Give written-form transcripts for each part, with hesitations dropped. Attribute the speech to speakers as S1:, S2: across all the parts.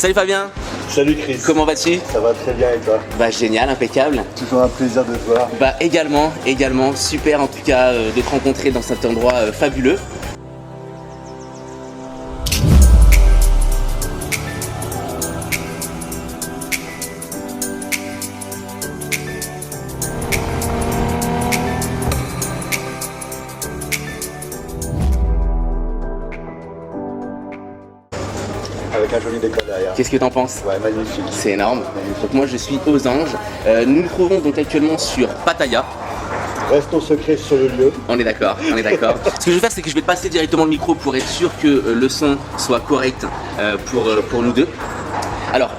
S1: Salut Fabien.
S2: Salut Chris.
S1: Comment vas-tu?
S2: Ça va très bien et toi?
S1: Bah génial, impeccable.
S2: Toujours un plaisir de te voir.
S1: Bah également, super en tout cas de te rencontrer dans cet endroit fabuleux.
S2: Avec un joli décor derrière.
S1: Qu'est-ce que t'en penses?
S2: Ouais, magnifique.
S1: C'est énorme. Donc moi je suis aux Anges. Nous nous trouvons donc actuellement sur Pattaya.
S2: Restons secrets sur le lieu.
S1: On est d'accord. Ce que je vais faire, c'est que je vais te passer directement le micro pour être sûr que le son soit correct pour nous deux. Alors,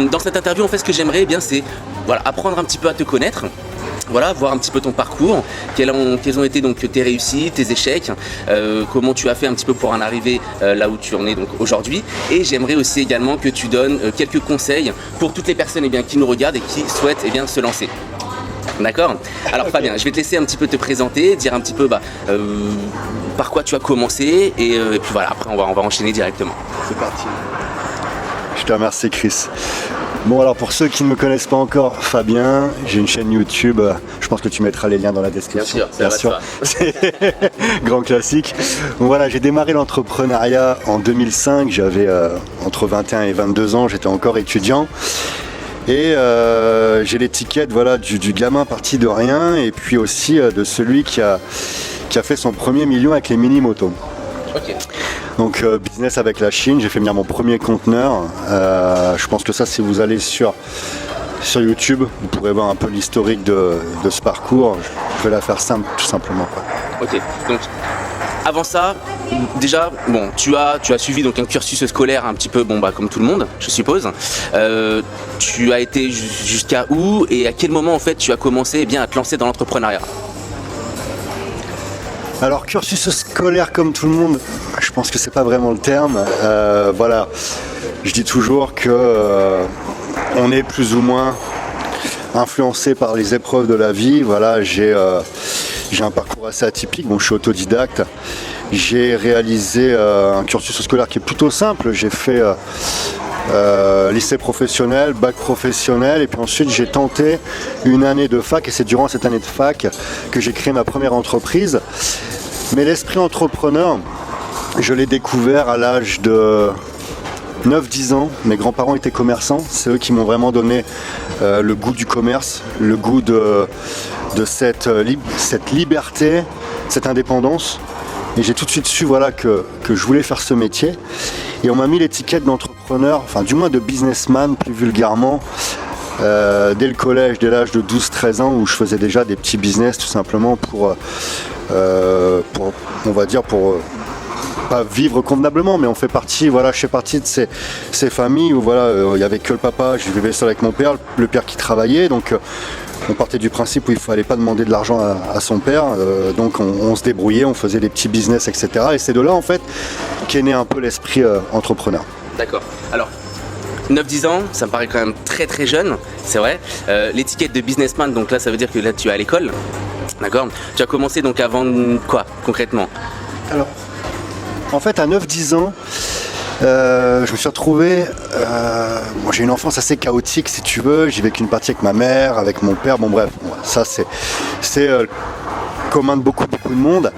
S1: dans cette interview, en fait, ce que j'aimerais, c'est apprendre un petit peu à te connaître. Voilà, voir un petit peu ton parcours, quelles ont été donc tes réussites, tes échecs, comment tu as fait un petit peu pour en arriver là où tu en es donc aujourd'hui. Et j'aimerais aussi également que tu donnes quelques conseils pour toutes les personnes qui nous regardent et qui souhaitent se lancer. D'accord? Alors Fabien, je vais te laisser un petit peu te présenter, dire un petit peu par quoi tu as commencé et puis voilà, après on va enchaîner directement.
S2: C'est parti. Je te remercie Chris. Bon alors pour ceux qui ne me connaissent pas encore, Fabien, j'ai une chaîne YouTube, je pense que tu mettras les liens dans la description.
S1: Bien sûr.
S2: C'est grand classique. Bon voilà, j'ai démarré l'entrepreneuriat en 2005, j'avais entre 21 et 22 ans, j'étais encore étudiant. Et j'ai l'étiquette du gamin parti de rien et puis aussi de celui qui a fait son premier million avec les mini-motos.
S1: Ok.
S2: Donc business avec la Chine, j'ai fait venir mon premier conteneur. Je pense que ça, si vous allez sur YouTube, vous pourrez voir un peu l'historique de ce parcours. Je vais la faire simple, tout simplement.
S1: Ok, donc avant ça, déjà, tu as suivi donc un cursus scolaire un petit peu comme tout le monde, je suppose. Tu as été jusqu'à où et à quel moment en fait tu as commencé à te lancer dans l'entrepreneuriat?
S2: Alors cursus scolaire comme tout le monde, je pense que c'est pas vraiment le terme. Je dis toujours que on est plus ou moins influencé par les épreuves de la vie. Voilà, j'ai un parcours assez atypique. Je suis autodidacte. J'ai réalisé un cursus scolaire qui est plutôt simple. J'ai fait lycée professionnel, bac professionnel, et puis ensuite j'ai tenté une année de fac, et c'est durant cette année de fac que j'ai créé ma première entreprise. Mais l'esprit entrepreneur, je l'ai découvert à l'âge de 9-10 ans. Mes grands-parents étaient commerçants, c'est eux qui m'ont vraiment donné le goût du commerce, le goût de cette liberté, cette indépendance. Et j'ai tout de suite su que je voulais faire ce métier. Et on m'a mis l'étiquette d'entrepreneur, enfin du moins de businessman plus vulgairement, dès le collège, dès l'âge de 12-13 ans, où je faisais déjà des petits business tout simplement pour pas vivre convenablement, mais on fait partie, je fais partie de ces familles où il n'y avait que le papa, je vivais seul avec mon père, le père qui travaillait, donc on partait du principe où il ne fallait pas demander de l'argent à son père, donc on se débrouillait, on faisait des petits business, etc. Et c'est de là en fait qu'est né un peu l'esprit entrepreneur.
S1: D'accord. Alors 9-10 ans, ça me paraît quand même très très jeune, c'est vrai. L'étiquette de businessman, donc là ça veut dire que là tu es à l'école. D'accord. Tu as commencé donc à vendre quoi concrètement?
S2: Alors, en fait, à 9-10 ans, je me suis retrouvé. J'ai une enfance assez chaotique, si tu veux. J'ai vécu une partie avec ma mère, avec mon père. Ça c'est commun de beaucoup de monde.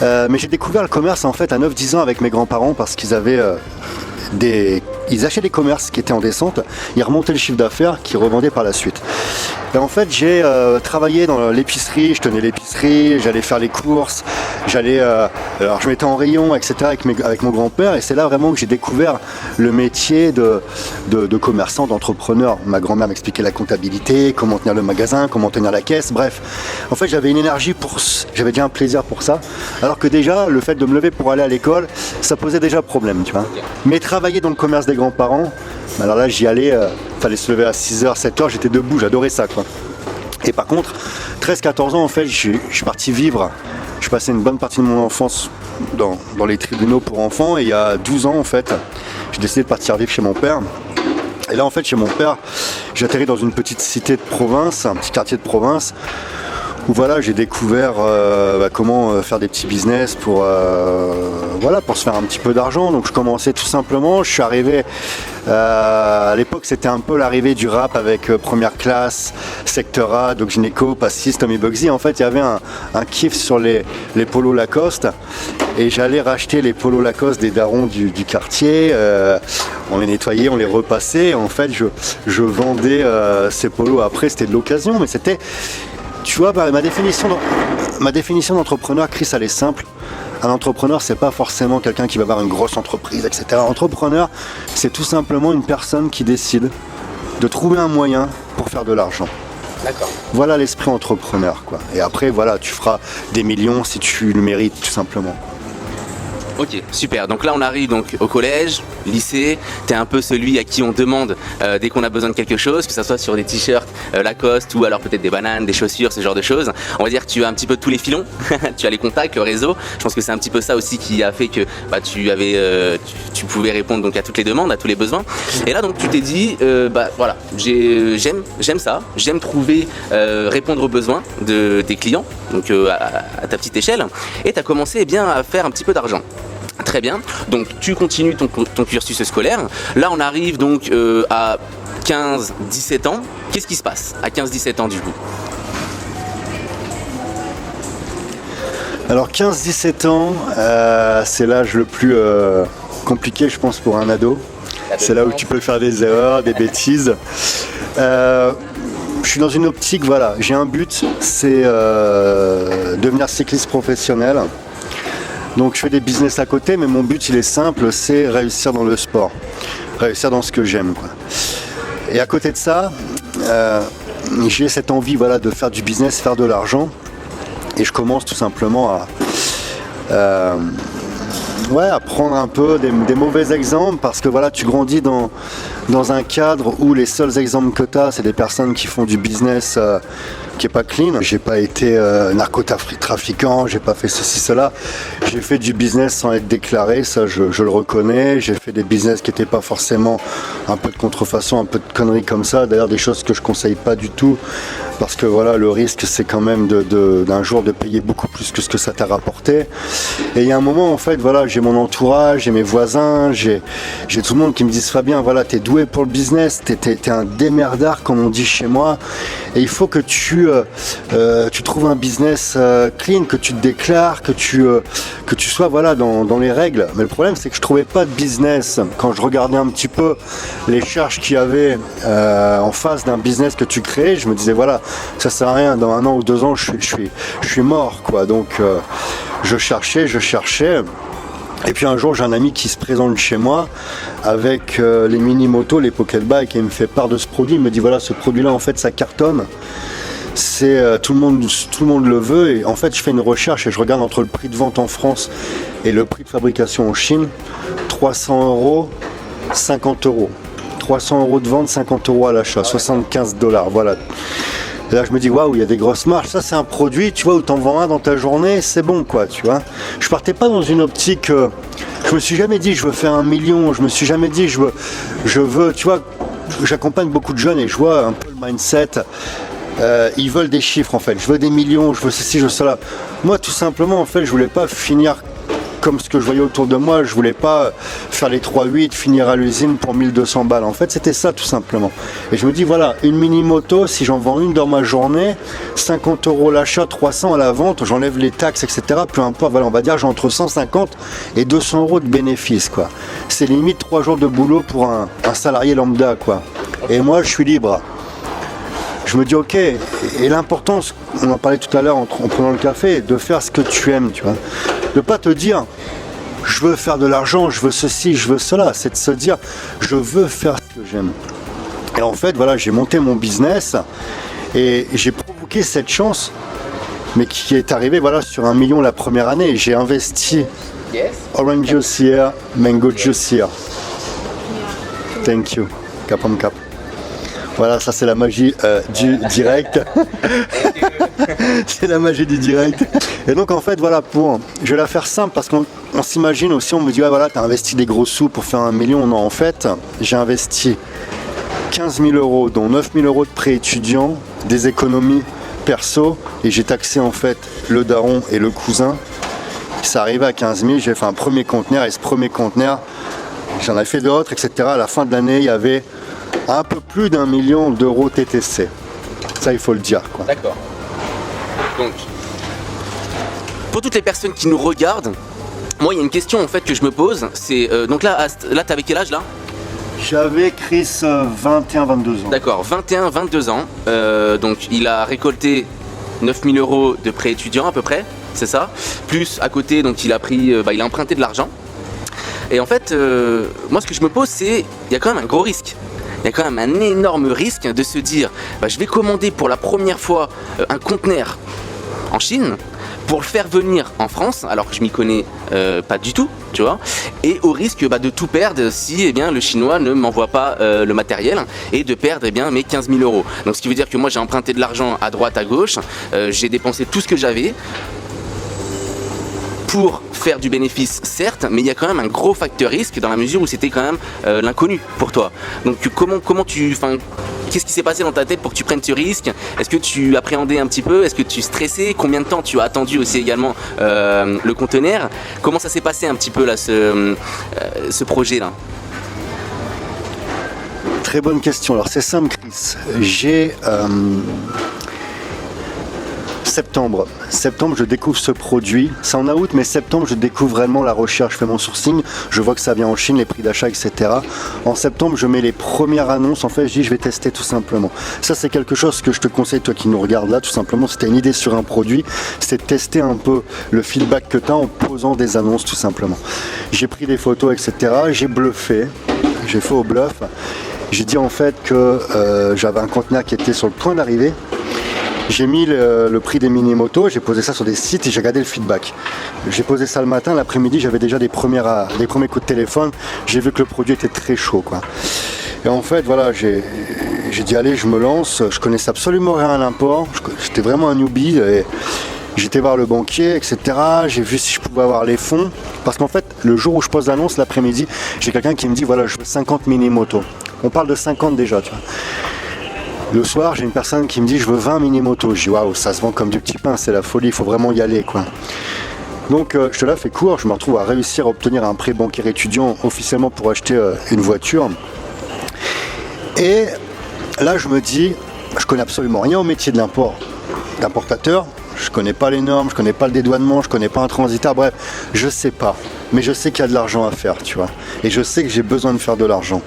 S2: Mais j'ai découvert le commerce en fait à 9-10 ans avec mes grands-parents parce qu'ils avaient ils achetaient des commerces qui étaient en descente, ils remontaient le chiffre d'affaires qu'ils revendaient par la suite. Et en fait, j'ai travaillé dans l'épicerie, je tenais l'épicerie, j'allais faire les courses, alors je mettais en rayon, etc. avec mon grand-père, et c'est là vraiment que j'ai découvert le métier de commerçant, d'entrepreneur. Ma grand-mère m'expliquait la comptabilité, comment tenir le magasin, comment tenir la caisse, bref. En fait, j'avais une énergie j'avais déjà un plaisir pour ça, alors que déjà, le fait de me lever pour aller à l'école, ça posait déjà problème, tu vois. Mais travailler dans le commerce des grands-parents, alors là, j'y allais, fallait se lever à 6h, 7h, j'étais debout, j'adorais ça, quoi. Et par contre, 13-14 ans, en fait, je suis parti vivre. Je passais une bonne partie de mon enfance dans les tribunaux pour enfants. Et il y a 12 ans, en fait, j'ai décidé de partir vivre chez mon père. Et là, en fait, chez mon père, j'ai atterri dans une petite cité de province, un petit quartier de province, où voilà, j'ai découvert comment faire des petits business pour se faire un petit peu d'argent. Donc je commençais tout simplement, je suis arrivé, à l'époque c'était un peu l'arrivée du rap avec Première Classe, Secteur A, Doc Gynéco, Pastis, Tommy Bugsy. En fait il y avait un kiff sur les polos Lacoste et j'allais racheter les polos Lacoste des darons du quartier. On les nettoyait, on les repassait. En fait je vendais ces polos. Après c'était de l'occasion, mais c'était... Tu vois, ma définition d'entrepreneur, Chris, elle est simple. Un entrepreneur, c'est pas forcément quelqu'un qui va avoir une grosse entreprise, etc. Un entrepreneur, c'est tout simplement une personne qui décide de trouver un moyen pour faire de l'argent.
S1: D'accord.
S2: Voilà l'esprit entrepreneur, quoi. Et après, voilà, tu feras des millions si tu le mérites, tout simplement.
S1: Ok, super. Donc là, on arrive donc au collège, lycée. Tu es un peu celui à qui on demande dès qu'on a besoin de quelque chose, que ce soit sur des t-shirts Lacoste ou alors peut-être des bananes, des chaussures, ce genre de choses. On va dire que tu as un petit peu tous les filons. Tu as les contacts, le réseau. Je pense que c'est un petit peu ça aussi qui a fait que tu pouvais répondre donc à toutes les demandes, à tous les besoins. Et là, donc, tu t'es dit, voilà, j'aime ça. J'aime trouver, répondre aux besoins des clients, donc à ta petite échelle. Et tu as commencé à faire un petit peu d'argent. Très bien, donc tu continues ton cursus scolaire. Là on arrive donc à 15-17 ans. Qu'est-ce qui se passe à 15-17 ans du coup?
S2: Alors 15-17 ans, c'est l'âge le plus compliqué je pense pour un ado. C'est là où tu peux faire des erreurs, des bêtises. Je suis dans une optique, voilà, j'ai un but, c'est devenir cycliste professionnel. Donc je fais des business à côté, mais mon but il est simple, c'est réussir dans le sport, réussir dans ce que j'aime, quoi. Et à côté de ça, j'ai cette envie, voilà, de faire du business, faire de l'argent, et je commence tout simplement à prendre un peu des mauvais exemples, parce que voilà, tu grandis dans un cadre où les seuls exemples que tu as, c'est des personnes qui font du business qui est pas clean. J'ai pas été narcotrafiquant, j'ai pas fait ceci, cela. J'ai fait du business sans être déclaré, ça je le reconnais. J'ai fait des business qui n'étaient pas forcément un peu de contrefaçon, un peu de conneries comme ça. D'ailleurs des choses que je conseille pas du tout, parce que voilà, le risque c'est quand même d'un jour de payer beaucoup plus que ce que ça t'a rapporté. Et il y a un moment en fait, voilà, j'ai mon entourage, j'ai mes voisins, j'ai tout le monde qui me disent Fabien, voilà, t'es doué pour le business, t'es un démerdard comme on dit chez moi, et il faut que tu trouves un business clean, que tu te déclares, que tu sois voilà dans les règles. Mais le problème c'est que je trouvais pas de business. Quand je regardais un petit peu les charges qu'il y avait en face d'un business que tu crées, je me disais voilà, ça sert à rien, dans 1 an ou 2 ans je suis mort, quoi. Donc je cherchais. Et puis un jour j'ai un ami qui se présente chez moi avec les mini-motos, les pocket bikes, et il me fait part de ce produit. Il me dit voilà, ce produit là en fait ça cartonne, c'est tout le monde le veut. Et en fait je fais une recherche et je regarde entre le prix de vente en France et le prix de fabrication en Chine, 300 €, 50 €. 300 € de vente, 50 € à l'achat, 75 $, voilà. Et là je me dis waouh, il y a des grosses marges. Ça c'est un produit, tu vois, où t'en vends un dans ta journée, c'est bon, quoi, tu vois. Je partais pas dans une optique, je me suis jamais dit je veux faire 1 million, je me suis jamais dit je veux, tu vois, j'accompagne beaucoup de jeunes et je vois un peu le mindset. Ils veulent des chiffres en fait, je veux des millions, je veux ceci, je veux cela. Moi tout simplement en fait je voulais pas finir comme ce que je voyais autour de moi, je voulais pas faire les 3-8, finir à l'usine pour 1200 balles. En fait, c'était ça tout simplement. Et je me dis, voilà, une mini-moto, si j'en vends une dans ma journée, 50 € l'achat, 300 à la vente, j'enlève les taxes, etc. Peu importe, voilà, on va dire j'ai entre 150 et 200 € de bénéfices, quoi. C'est limite 3 jours de boulot pour un salarié lambda, quoi. Et moi, je suis libre. Je me dis ok, et l'importance, on en parlait tout à l'heure en prenant le café, de faire ce que tu aimes, tu vois. De pas te dire je veux faire de l'argent, je veux ceci, je veux cela, c'est de se dire je veux faire ce que j'aime. Et en fait voilà, j'ai monté mon business et j'ai provoqué cette chance, mais qui est arrivée voilà sur 1 million la première année. J'ai investi Orange Juice here, Mango Juice here. Thank you, cap on cap. Voilà, ça c'est la magie du direct. C'est la magie du direct. Et donc en fait voilà, je vais la faire simple parce qu'on s'imagine aussi, on me dit ouais, voilà, t'as investi des gros sous pour faire 1 million. Non, en fait j'ai investi 15 000 €, dont 9 000 € de prêt étudiant, des économies perso et j'ai taxé en fait le daron et le cousin. Ça arrivait à 15 000, j'ai fait un premier conteneur et ce premier conteneur, j'en ai fait d'autres, etc. À la fin de l'année, il y avait un peu plus d'1 million d'euros TTC. Ça, il faut le dire, quoi.
S1: D'accord. Donc, pour toutes les personnes qui nous regardent, moi, il y a une question en fait que je me pose. C'est donc là, t'avais quel âge là?
S2: J'avais Chris 21-22 ans.
S1: D'accord, 21-22 ans. Donc, il a récolté 9 000 euros de prêt étudiant à peu près, c'est ça. Plus à côté, donc il a emprunté de l'argent. Et en fait, moi, ce que je me pose, c'est il y a quand même un gros risque. Il y a quand même un énorme risque de se dire je vais commander pour la première fois un conteneur en Chine pour le faire venir en France alors que je m'y connais pas du tout, tu vois, et au risque de tout perdre si le chinois ne m'envoie pas le matériel et de perdre mes 15 000 euros. Donc ce qui veut dire que moi j'ai emprunté de l'argent à droite à gauche, j'ai dépensé tout ce que j'avais pour faire du bénéfice, certes, mais il y a quand même un gros facteur risque dans la mesure où c'était quand même l'inconnu pour toi. Donc qu'est-ce qui s'est passé dans ta tête pour que tu prennes ce risque? Est-ce que tu appréhendais un petit peu? Est-ce que tu stressais? Combien de temps tu as attendu aussi également le conteneur? Comment ça s'est passé un petit peu là ce projet là?
S2: Très bonne question. Alors c'est simple, Chris. J'ai septembre, je découvre ce produit. C'est en août, mais septembre, je découvre vraiment la recherche. Je fais mon sourcing, je vois que ça vient en Chine, les prix d'achat, etc. En septembre, je mets les premières annonces. En fait, je dis, je vais tester tout simplement. Ça, c'est quelque chose que je te conseille, toi qui nous regardes là, tout simplement. C'était une idée sur un produit, c'est de tester un peu le feedback que tu as en posant des annonces, tout simplement. J'ai pris des photos, etc. J'ai bluffé. J'ai fait au bluff. J'ai dit en fait que j'avais un conteneur qui était sur le point d'arriver. J'ai mis le prix des mini-motos, j'ai posé ça sur des sites et j'ai regardé le feedback. J'ai posé ça le matin, l'après-midi j'avais déjà des premiers coups de téléphone, j'ai vu que le produit était très chaud, quoi. Et en fait voilà, j'ai dit allez, je me lance, je connaissais absolument rien à l'import, j'étais vraiment un newbie et j'étais voir le banquier, etc. J'ai vu si je pouvais avoir les fonds, parce qu'en fait le jour où je pose l'annonce, l'après-midi, j'ai quelqu'un qui me dit voilà, je veux 50 mini-motos. On parle de 50 déjà, tu vois. Le soir, j'ai une personne qui me dit je veux 20 mini-motos. Je dis waouh, ça se vend comme du petit pain, c'est la folie, il faut vraiment y aller, quoi. Donc je te la fais court, je me retrouve à réussir à obtenir un prêt bancaire étudiant officiellement pour acheter une voiture. Et là je me dis, je connais absolument rien au métier de l'import, d'importateur. Je connais pas les normes, je connais pas le dédouanement, je connais pas un transitaire, bref, je sais pas. Mais je sais qu'il y a de l'argent à faire, tu vois. Et je sais que j'ai besoin de faire de l'argent.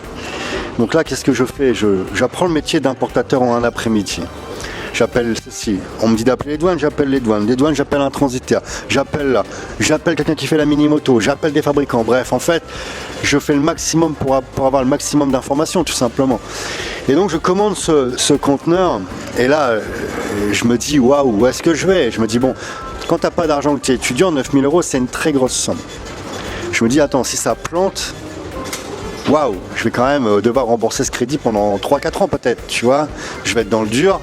S2: Donc là, qu'est-ce que je fais? J'apprends le métier d'importateur en un après-midi. J'appelle ceci. On me dit d'appeler les douanes, j'appelle les douanes. Les douanes, j'appelle un transitaire. J'appelle quelqu'un qui fait la mini-moto. J'appelle des fabricants. Bref, en fait, je fais le maximum pour avoir le maximum d'informations, tout simplement. Et donc, je commande ce conteneur. Et là, je me dis, waouh, où est-ce que je vais? Je me dis, bon, quand tu n'as pas d'argent, que tu es étudiant, 9 000 euros, c'est une très grosse somme. Je me dis, attends, si ça plante, waouh, je vais quand même devoir rembourser ce crédit pendant 3-4 ans peut-être, tu vois. Je vais être dans le dur,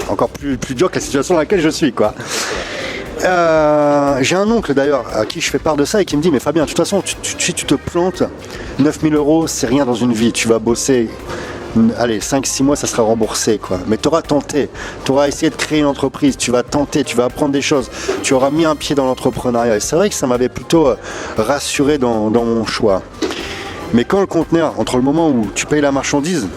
S2: encore plus dur que la situation dans laquelle je suis, quoi. J'ai un oncle d'ailleurs à qui je fais part de ça et qui me dit mais Fabien, de toute façon, si tu te plantes, 9 000 euros, c'est rien dans une vie. Tu vas bosser, allez, 5-6 mois, ça sera remboursé, quoi. Mais tu auras tenté, tu auras essayé de créer une entreprise, tu vas tenter, tu vas apprendre des choses, tu auras mis un pied dans l'entrepreneuriat. Et c'est vrai que ça m'avait plutôt rassuré dans mon choix. Mais quand le conteneur, entre le moment où tu payes la marchandise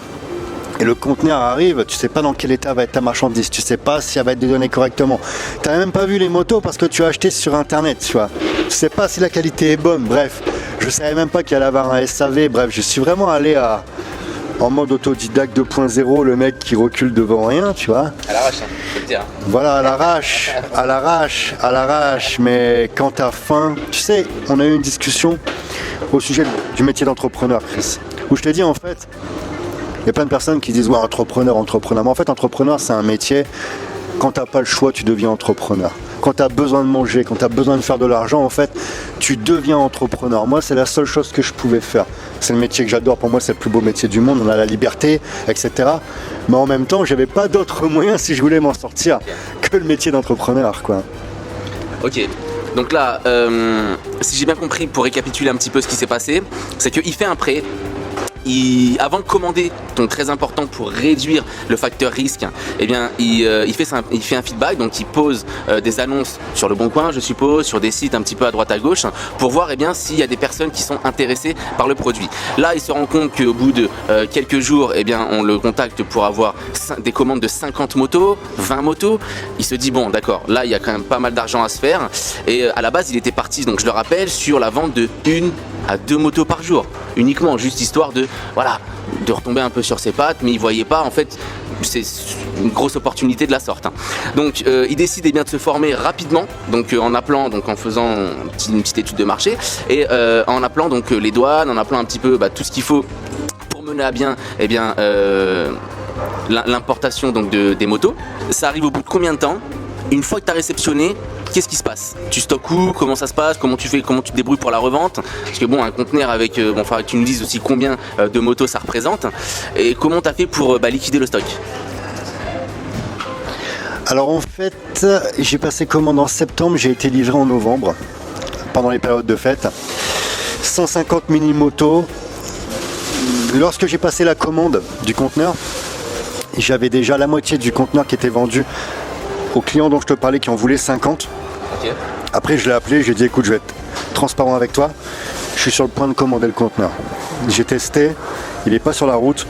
S2: et le conteneur arrive, tu sais pas dans quel état va être ta marchandise, tu sais pas si elle va être dédouanée correctement. Tu n'as même pas vu les motos parce que tu as acheté sur internet, tu vois. Tu sais pas si la qualité est bonne, bref. Je savais même pas qu'il allait avoir un SAV, bref, je suis vraiment allé en mode autodidacte 2.0, le mec qui recule devant rien, tu vois.
S1: À l'arrache, hein, je peux te dire.
S2: Voilà, à l'arrache, mais quand t'as faim, tu sais, on a eu une discussion au sujet du métier d'entrepreneur, Chris, où je t'ai dit en fait, il y a plein de personnes qui disent ouais, entrepreneur, mais en fait entrepreneur c'est un métier, quand t'as pas le choix tu deviens entrepreneur. Quand tu as besoin de manger, quand tu as besoin de faire de l'argent, en fait, tu deviens entrepreneur. Moi, c'est la seule chose que je pouvais faire. C'est le métier que j'adore. Pour moi, c'est le plus beau métier du monde. On a la liberté, etc. Mais en même temps, j'avais pas d'autre moyen si je voulais m'en sortir que le métier d'entrepreneur, quoi.
S1: Ok. Donc là, si j'ai bien compris, pour récapituler un petit peu ce qui s'est passé, c'est qu'il fait un prêt. avant de commander, donc très important pour réduire le facteur risque, eh bien, il fait un feedback, donc il pose des annonces sur le Bon Coin, je suppose, sur des sites un petit peu à droite à gauche, pour voir s'il y a des personnes qui sont intéressées par le produit. Là, il se rend compte qu'au bout de quelques jours, eh bien, on le contacte pour avoir des commandes de 50 motos, 20 motos. Il se dit, bon, d'accord, là, il y a quand même pas mal d'argent à se faire. Et à la base, il était parti, donc je le rappelle, sur la vente de 1 à 2 motos par jour, uniquement, juste histoire de retomber un peu sur ses pattes, mais il voyait pas, en fait, c'est une grosse opportunité de la sorte. Donc il décide de se former rapidement, donc en faisant une petite étude de marché et en appelant donc les douanes, en appelant un petit peu tout ce qu'il faut pour mener à bien l'importation donc des motos. Ça arrive au bout de combien de temps? Une fois que tu as réceptionné, qu'est-ce qui se passe? Tu stockes où? Comment ça se passe? Comment tu te débrouilles pour la revente? Parce que un conteneur avec, faudrait que tu nous dises aussi combien de motos ça représente et comment tu as fait pour liquider le stock?
S2: Alors en fait, j'ai passé commande en septembre, j'ai été livré en novembre, pendant les périodes de fête. 150 mini-motos. Lorsque j'ai passé la commande du conteneur, j'avais déjà la moitié du conteneur qui était vendu aux clients dont je te parlais qui en voulaient 50.
S1: Okay.
S2: Après je l'ai appelé, j'ai dit écoute, je vais être transparent avec toi, je suis sur le point de commander le conteneur. J'ai testé, il n'est pas sur la route,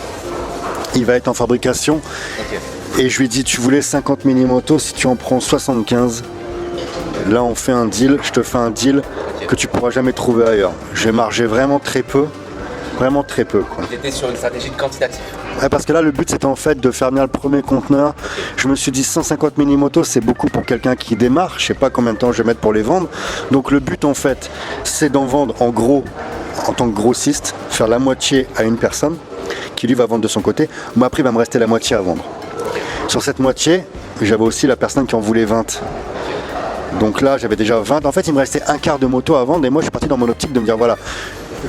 S2: il va être en fabrication. Okay. Et je lui ai dit tu voulais 50 mini-motos, si tu en prends 75, là on fait un deal, je te fais un deal que tu pourras jamais trouver ailleurs. J'ai margé vraiment très peu. Vraiment très peu.
S1: Tu étais sur une stratégie de quantitatif.
S2: Ouais, parce que là le but c'était en fait de faire venir le premier conteneur. Je me suis dit 150 mini-motos c'est beaucoup pour quelqu'un qui démarre. Je sais pas combien de temps je vais mettre pour les vendre. Donc le but en fait c'est d'en vendre en gros en tant que grossiste, faire la moitié à une personne qui lui va vendre de son côté. Moi après il va me rester la moitié à vendre. Sur cette moitié j'avais aussi la personne qui en voulait 20. Donc là j'avais déjà 20. En fait il me restait un quart de moto à vendre et moi je suis parti dans mon optique de me dire voilà.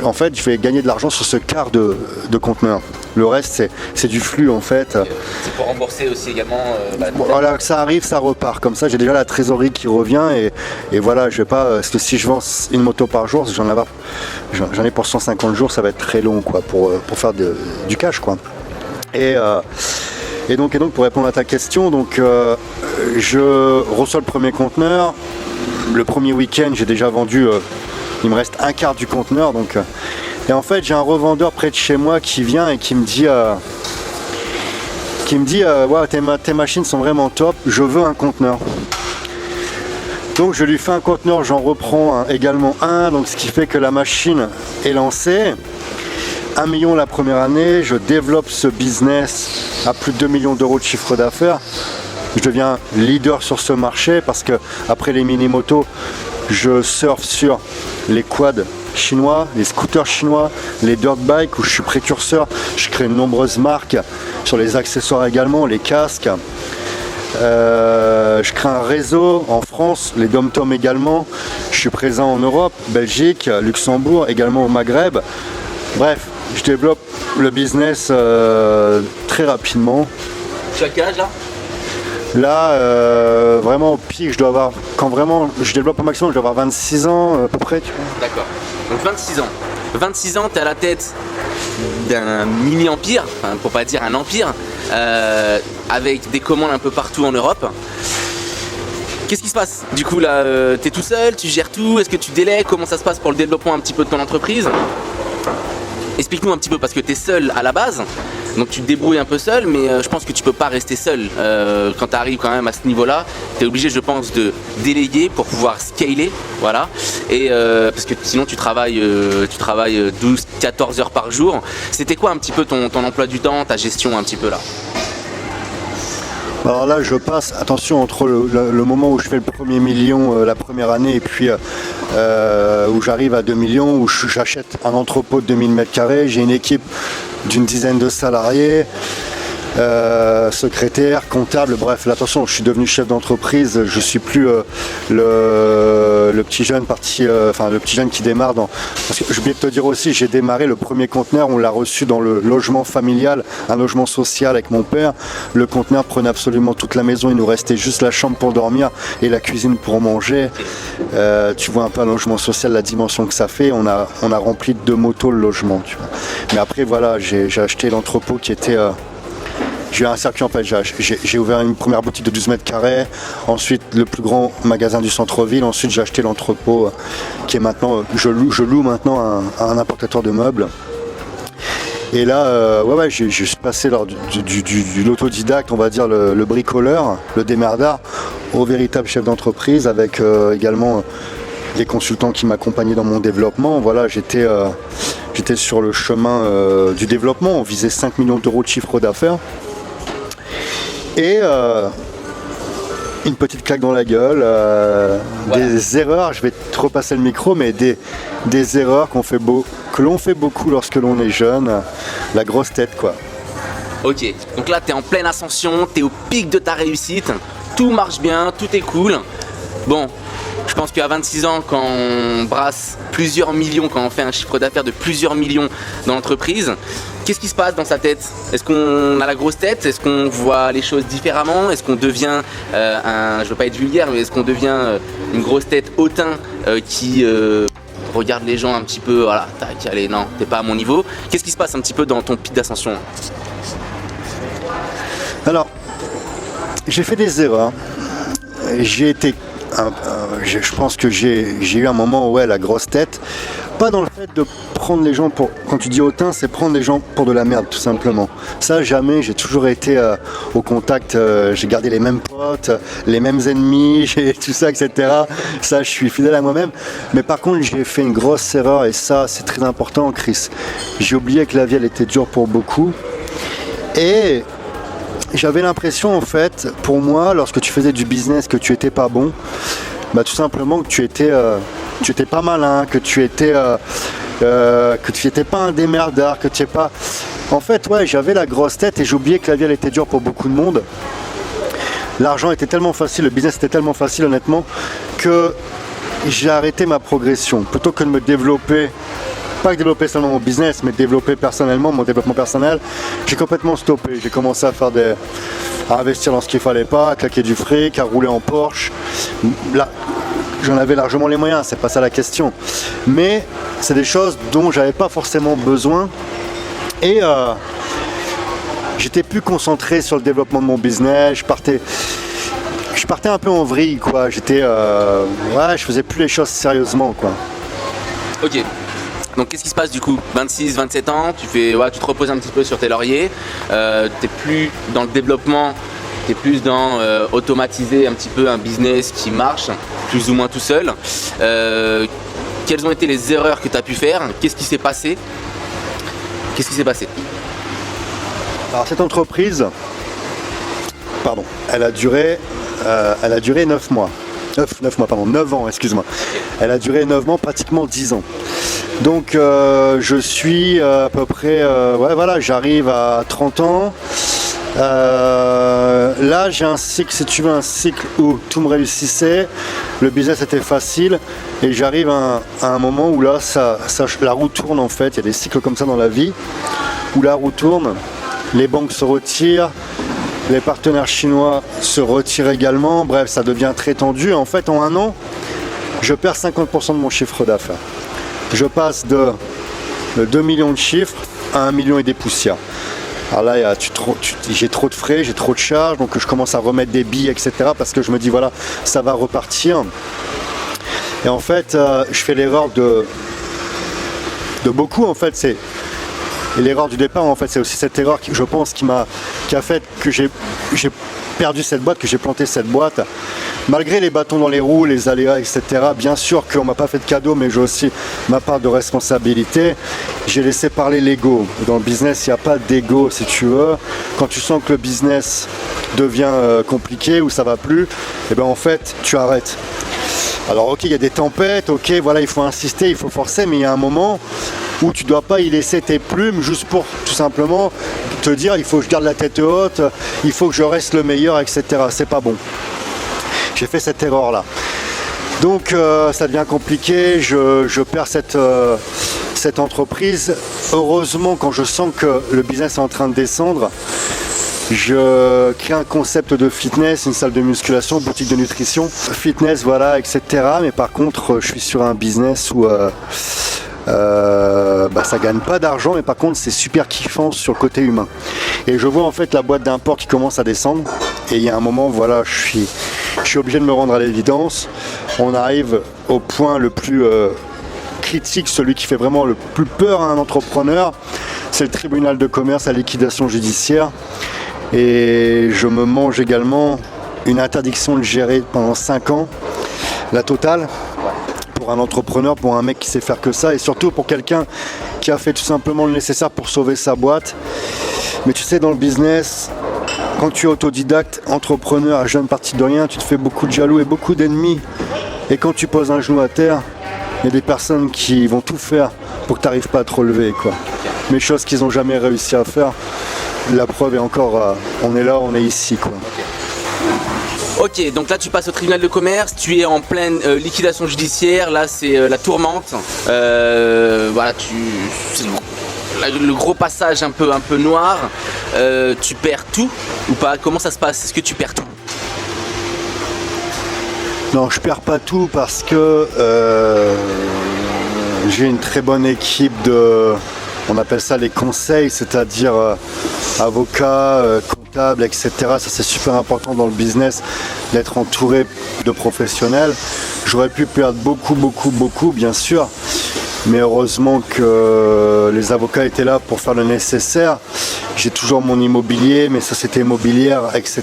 S2: En fait, je vais gagner de l'argent sur ce quart de conteneur. Le reste, c'est du flux en fait.
S1: C'est pour rembourser aussi également.
S2: Voilà, que ça arrive, ça repart. Comme ça, j'ai déjà la trésorerie qui revient et voilà, je vais pas. Parce que si je vends une moto par jour, j'en ai pour 150 jours, ça va être très long quoi, pour faire du cash quoi. Et donc pour répondre à ta question, donc je reçois le premier conteneur. Le premier week-end, j'ai déjà vendu. Il me reste un quart du conteneur donc et en fait j'ai un revendeur près de chez moi qui vient et qui me dit ouais, tes machines sont vraiment top, je veux un conteneur. Donc je lui fais un conteneur, j'en reprends également un, donc ce qui fait que la machine est lancée. 1 million la première année, je développe ce business à plus de 2 millions d'euros de chiffre d'affaires. Je deviens leader sur ce marché parce que après les mini-motos, je surfe sur les quads chinois, les scooters chinois, les dirt bikes où je suis précurseur. Je crée de nombreuses marques sur les accessoires également, les casques. Je crée un réseau en France, les dom-tom également. Je suis présent en Europe, Belgique, Luxembourg, également au Maghreb. Bref, je développe le business très rapidement.
S1: Tu as quel âge là ?
S2: Là, vraiment au pic, je dois avoir, quand vraiment je développe au maximum, je dois avoir 26 ans à peu près. Tu vois.
S1: D'accord. Donc 26 ans. 26 ans, tu es à la tête d'un mini-empire, enfin, pour pas dire un empire, avec des commandes un peu partout en Europe. Qu'est-ce qui se passe? Du coup là, tu es tout seul, tu gères tout, est-ce que tu délègues? Comment ça se passe pour le développement un petit peu de ton entreprise? Explique-nous un petit peu parce que tu es seul à la base, donc tu te débrouilles un peu seul, mais je pense que tu peux pas rester seul. Quand tu arrives quand même à ce niveau-là, tu es obligé je pense de déléguer pour pouvoir scaler, voilà. Et parce que sinon tu travailles 12-14 heures par jour. C'était quoi un petit peu ton emploi du temps, ta gestion un petit peu là?
S2: Alors là je passe, attention, entre le moment où je fais le premier million la première année et puis où j'arrive à 2 millions, où j'achète un entrepôt de 2000 m², j'ai une équipe d'une dizaine de salariés, secrétaire, comptable, bref, là, attention, je suis devenu chef d'entreprise, je suis plus le petit jeune le petit jeune qui démarre parce que j'ai oublié de te dire aussi, j'ai démarré le premier conteneur, on l'a reçu dans le logement familial, un logement social avec mon père. Le conteneur prenait absolument toute la maison, il nous restait juste la chambre pour dormir et la cuisine pour manger. Tu vois un peu un logement social, la dimension que ça fait, on a rempli de 2 motos le logement, tu vois. Mais après voilà, j'ai acheté l'entrepôt qui était... J'ai eu un circuit en fait, j'ai ouvert une première boutique de 12 mètres carrés, ensuite le plus grand magasin du centre-ville, ensuite j'ai acheté l'entrepôt qui est maintenant, je loue maintenant à un importateur de meubles. Et là, je suis passé lors de l'autodidacte, on va dire le bricoleur, le démerdard, au véritable chef d'entreprise avec également des consultants qui m'accompagnaient dans mon développement. Voilà, j'étais sur le chemin du développement, on visait 5 millions d'euros de chiffre d'affaires. Et une petite claque dans la gueule, des erreurs, je vais te repasser le micro, mais des erreurs que l'on fait beaucoup lorsque l'on est jeune, la grosse tête quoi.
S1: Ok, donc là tu es en pleine ascension, tu es au pic de ta réussite, tout marche bien, tout est cool. Bon, je pense qu'à 26 ans, quand on brasse plusieurs millions, quand on fait un chiffre d'affaires de plusieurs millions dans l'entreprise, qu'est-ce qui se passe dans sa tête? Est-ce qu'on a la grosse tête? Est-ce qu'on voit les choses différemment? Est-ce qu'on devient je veux pas être vulgaire, mais est-ce qu'on devient une grosse tête hautain qui regarde les gens un petit peu, voilà, allez, non, t'es pas à mon niveau. Qu'est-ce qui se passe un petit peu dans ton pic d'ascension?
S2: Alors, j'ai fait des erreurs. Je pense que j'ai eu un moment où la grosse tête, pas dans le fait de prendre les gens pour, quand tu dis hautain, c'est prendre les gens pour de la merde tout simplement. Ça jamais, j'ai toujours été au contact, j'ai gardé les mêmes potes, les mêmes ennemis, tout ça, etc. Ça, je suis fidèle à moi-même. Mais par contre, j'ai fait une grosse erreur et ça, c'est très important, Chris. J'ai oublié que la vie, elle était dure pour beaucoup. Et j'avais l'impression, en fait, pour moi, lorsque tu faisais du business, que tu étais pas bon, tout simplement que tu étais pas malin, que tu étais pas un démerdard, que tu es pas... En fait, j'avais la grosse tête et j'oubliais que la vie, elle était dure pour beaucoup de monde. L'argent était tellement facile, le business était tellement facile, honnêtement, que j'ai arrêté ma progression. Plutôt que de me développer, pas que développer seulement mon business, mais développer personnellement, mon développement personnel, j'ai complètement stoppé. J'ai commencé à investir dans ce qu'il fallait pas, à claquer du fric, à rouler en Porsche. Là, j'en avais largement les moyens, c'est pas ça la question. Mais c'est des choses dont j'avais pas forcément besoin. Et j'étais plus concentré sur le développement de mon business. Je partais un peu en vrille, quoi. Je faisais plus les choses sérieusement, quoi.
S1: Ok. Donc qu'est-ce qui se passe du coup? 26, 27 ans, tu te reposes un petit peu sur tes lauriers, t'es plus dans le développement, t'es plus dans automatiser un petit peu un business qui marche, plus ou moins tout seul. Quelles ont été les erreurs que tu as pu faire? Qu'est-ce qui s'est passé?
S2: Alors cette entreprise, elle a duré 9 mois. 9 ans, excuse-moi. Elle a duré 9 ans, pratiquement 10 ans. Donc je suis à peu près, j'arrive à 30 ans. Là j'ai un cycle, si tu veux, un cycle où tout me réussissait, le business était facile et j'arrive à un moment où là la roue tourne en fait. Il y a des cycles comme ça dans la vie où la roue tourne, les banques se retirent, les partenaires chinois se retirent également, bref ça devient très tendu. En fait en un an je perds 50% de mon chiffre d'affaires. Je passe de 2 millions de chiffres à 1 million et des poussières. Alors là, j'ai trop de frais, j'ai trop de charges, donc je commence à remettre des billes, etc. parce que je me dis, voilà, ça va repartir. Et en fait, je fais l'erreur de beaucoup, en fait, et l'erreur du départ, en fait, c'est aussi cette erreur qui, je pense, qui a fait que j'ai perdu cette boîte, que j'ai planté cette boîte. Malgré les bâtons dans les roues, les aléas, etc. Bien sûr qu'on m'a pas fait de cadeau, mais j'ai aussi ma part de responsabilité. J'ai laissé parler l'ego. Dans le business, il n'y a pas d'ego, si tu veux. Quand tu sens que le business devient compliqué ou ça va plus, en fait, tu arrêtes. Alors ok, il y a des tempêtes, ok, voilà, il faut insister, il faut forcer, mais il y a un moment où tu ne dois pas y laisser tes plumes juste pour tout simplement te te dire il faut que je garde la tête haute, il faut que je reste le meilleur, etc. C'est pas bon. J'ai fait cette erreur là. Donc ça devient compliqué, je perds cette entreprise. Heureusement, quand je sens que le business est en train de descendre, je crée un concept de fitness, une salle de musculation, boutique de nutrition, fitness, voilà, etc. Mais par contre, je suis sur un business où ça gagne pas d'argent, mais par contre, c'est super kiffant sur le côté humain. Et je vois en fait la boîte d'import qui commence à descendre. Et il y a un moment, voilà, je suis obligé de me rendre à l'évidence. On arrive au point le plus critique, celui qui fait vraiment le plus peur à un entrepreneur. C'est le tribunal de commerce, la liquidation judiciaire. Et je me mange également une interdiction de gérer pendant 5 ans, la totale, pour un entrepreneur, pour un mec qui sait faire que ça, et surtout pour quelqu'un qui a fait tout simplement le nécessaire pour sauver sa boîte. Mais tu sais, dans le business, quand tu es autodidacte, entrepreneur, à jeune parti de rien, tu te fais beaucoup de jaloux et beaucoup d'ennemis. Et quand tu poses un genou à terre, il y a des personnes qui vont tout faire pour que tu n'arrives pas à te relever, quoi. Mais choses qu'ils n'ont jamais réussi à faire. La preuve est encore, on est là, on est ici, quoi.
S1: Ok, donc là tu passes au tribunal de commerce, tu es en pleine liquidation judiciaire, là c'est la tourmente. Voilà, c'est le gros passage un peu noir. Tu perds tout ou pas? Comment ça se passe? Est-ce que tu perds tout?
S2: Non, je perds pas tout parce que j'ai une très bonne équipe on appelle ça les conseils, c'est-à-dire avocats, comptables, etc. Ça c'est super important dans le business d'être entouré de professionnels. J'aurais pu perdre beaucoup, bien sûr. Mais heureusement que les avocats étaient là pour faire le nécessaire. J'ai toujours mon immobilier, mes sociétés immobilières, etc.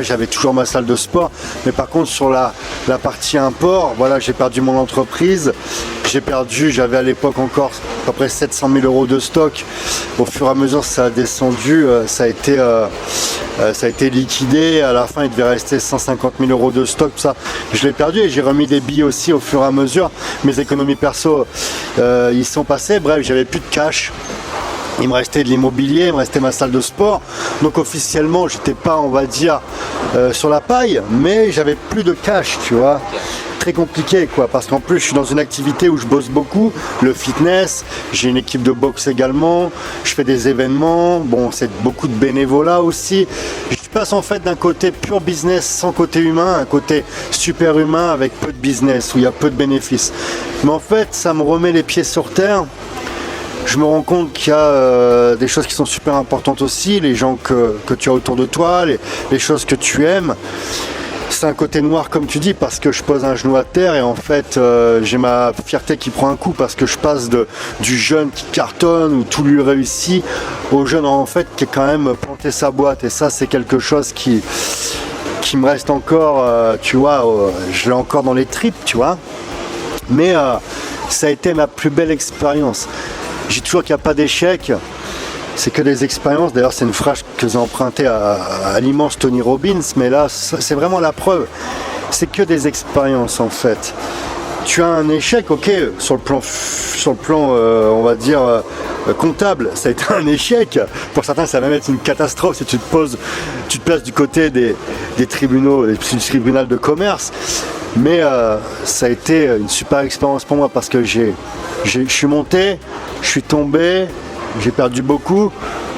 S2: J'avais toujours ma salle de sport. Mais par contre, sur la partie import, voilà, j'ai perdu mon entreprise. J'avais à l'époque encore à peu près 700 000 euros de stock. Au fur et à mesure, ça a descendu. Ça a été liquidé. À la fin, il devait rester 150 000 euros de stock. Tout ça, je l'ai perdu et j'ai remis des billets aussi au fur et à mesure. Mes économies perso, ils sont passés. Bref, j'avais plus de cash. Il me restait de l'immobilier, il me restait ma salle de sport. Donc officiellement, j'étais pas, on va dire, sur la paille, mais j'avais plus de cash, tu vois. Très compliqué, quoi, parce qu'en plus, je suis dans une activité où je bosse beaucoup, le fitness. J'ai une équipe de boxe également. Je fais des événements. Bon, c'est beaucoup de bénévolat aussi. Je passe en fait d'un côté pur business sans côté humain, un côté super humain avec peu de business, où il y a peu de bénéfices. Mais en fait, ça me remet les pieds sur terre. Je me rends compte qu'il y a des choses qui sont super importantes aussi, les gens que tu as autour de toi, les choses que tu aimes. C'est un côté noir comme tu dis parce que je pose un genou à terre et en fait j'ai ma fierté qui prend un coup parce que je passe du jeune qui cartonne où tout lui réussit au jeune en fait qui a quand même planté sa boîte et ça c'est quelque chose qui me reste encore, tu vois, je l'ai encore dans les tripes, tu vois. Mais ça a été ma plus belle expérience. J'ai toujours qu'il n'y a pas d'échec, c'est que des expériences. D'ailleurs, c'est une phrase que j'ai empruntée à l'immense Tony Robbins, mais là, c'est vraiment la preuve. C'est que des expériences en fait. Tu as un échec, ok, sur le plan, on va dire comptable, ça a été un échec. Pour certains, ça va même être une catastrophe si tu te places du côté des tribunaux, du tribunal de commerce. Mais ça a été une super expérience pour moi parce que je suis monté, je suis tombé, j'ai perdu beaucoup,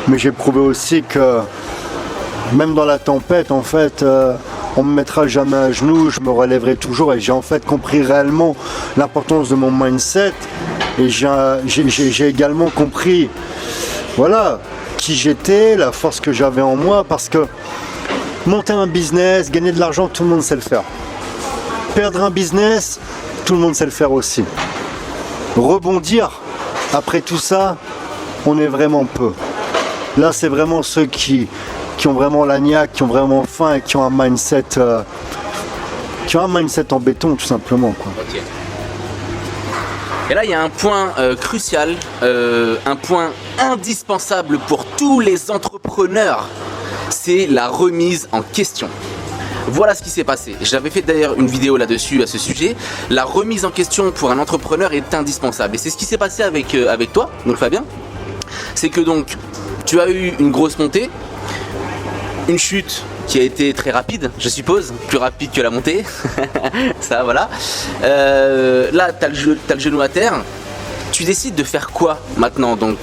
S2: mais j'ai prouvé aussi que même dans la tempête, en fait, on me mettra jamais à genoux, je me relèverai toujours et j'ai en fait compris réellement l'importance de mon mindset et j'ai également compris, voilà, qui j'étais, la force que j'avais en moi parce que monter un business, gagner de l'argent, tout le monde sait le faire. Perdre un business, tout le monde sait le faire aussi. Rebondir, après tout ça, on est vraiment peu. Là, c'est vraiment ceux qui ont vraiment la niaque, qui ont vraiment faim et qui ont un mindset, en béton, tout simplement, quoi.
S1: Okay. Et là, il y a un point crucial, un point indispensable pour tous les entrepreneurs, c'est la remise en question. Voilà ce qui s'est passé. J'avais fait d'ailleurs une vidéo là-dessus, à ce sujet. La remise en question pour un entrepreneur est indispensable. Et c'est ce qui s'est passé avec toi, donc Fabien. C'est que donc, tu as eu une grosse montée, une chute qui a été très rapide, je suppose, plus rapide que la montée. Ça, voilà. Là, tu as le genou à terre. Tu décides de faire quoi maintenant? Donc,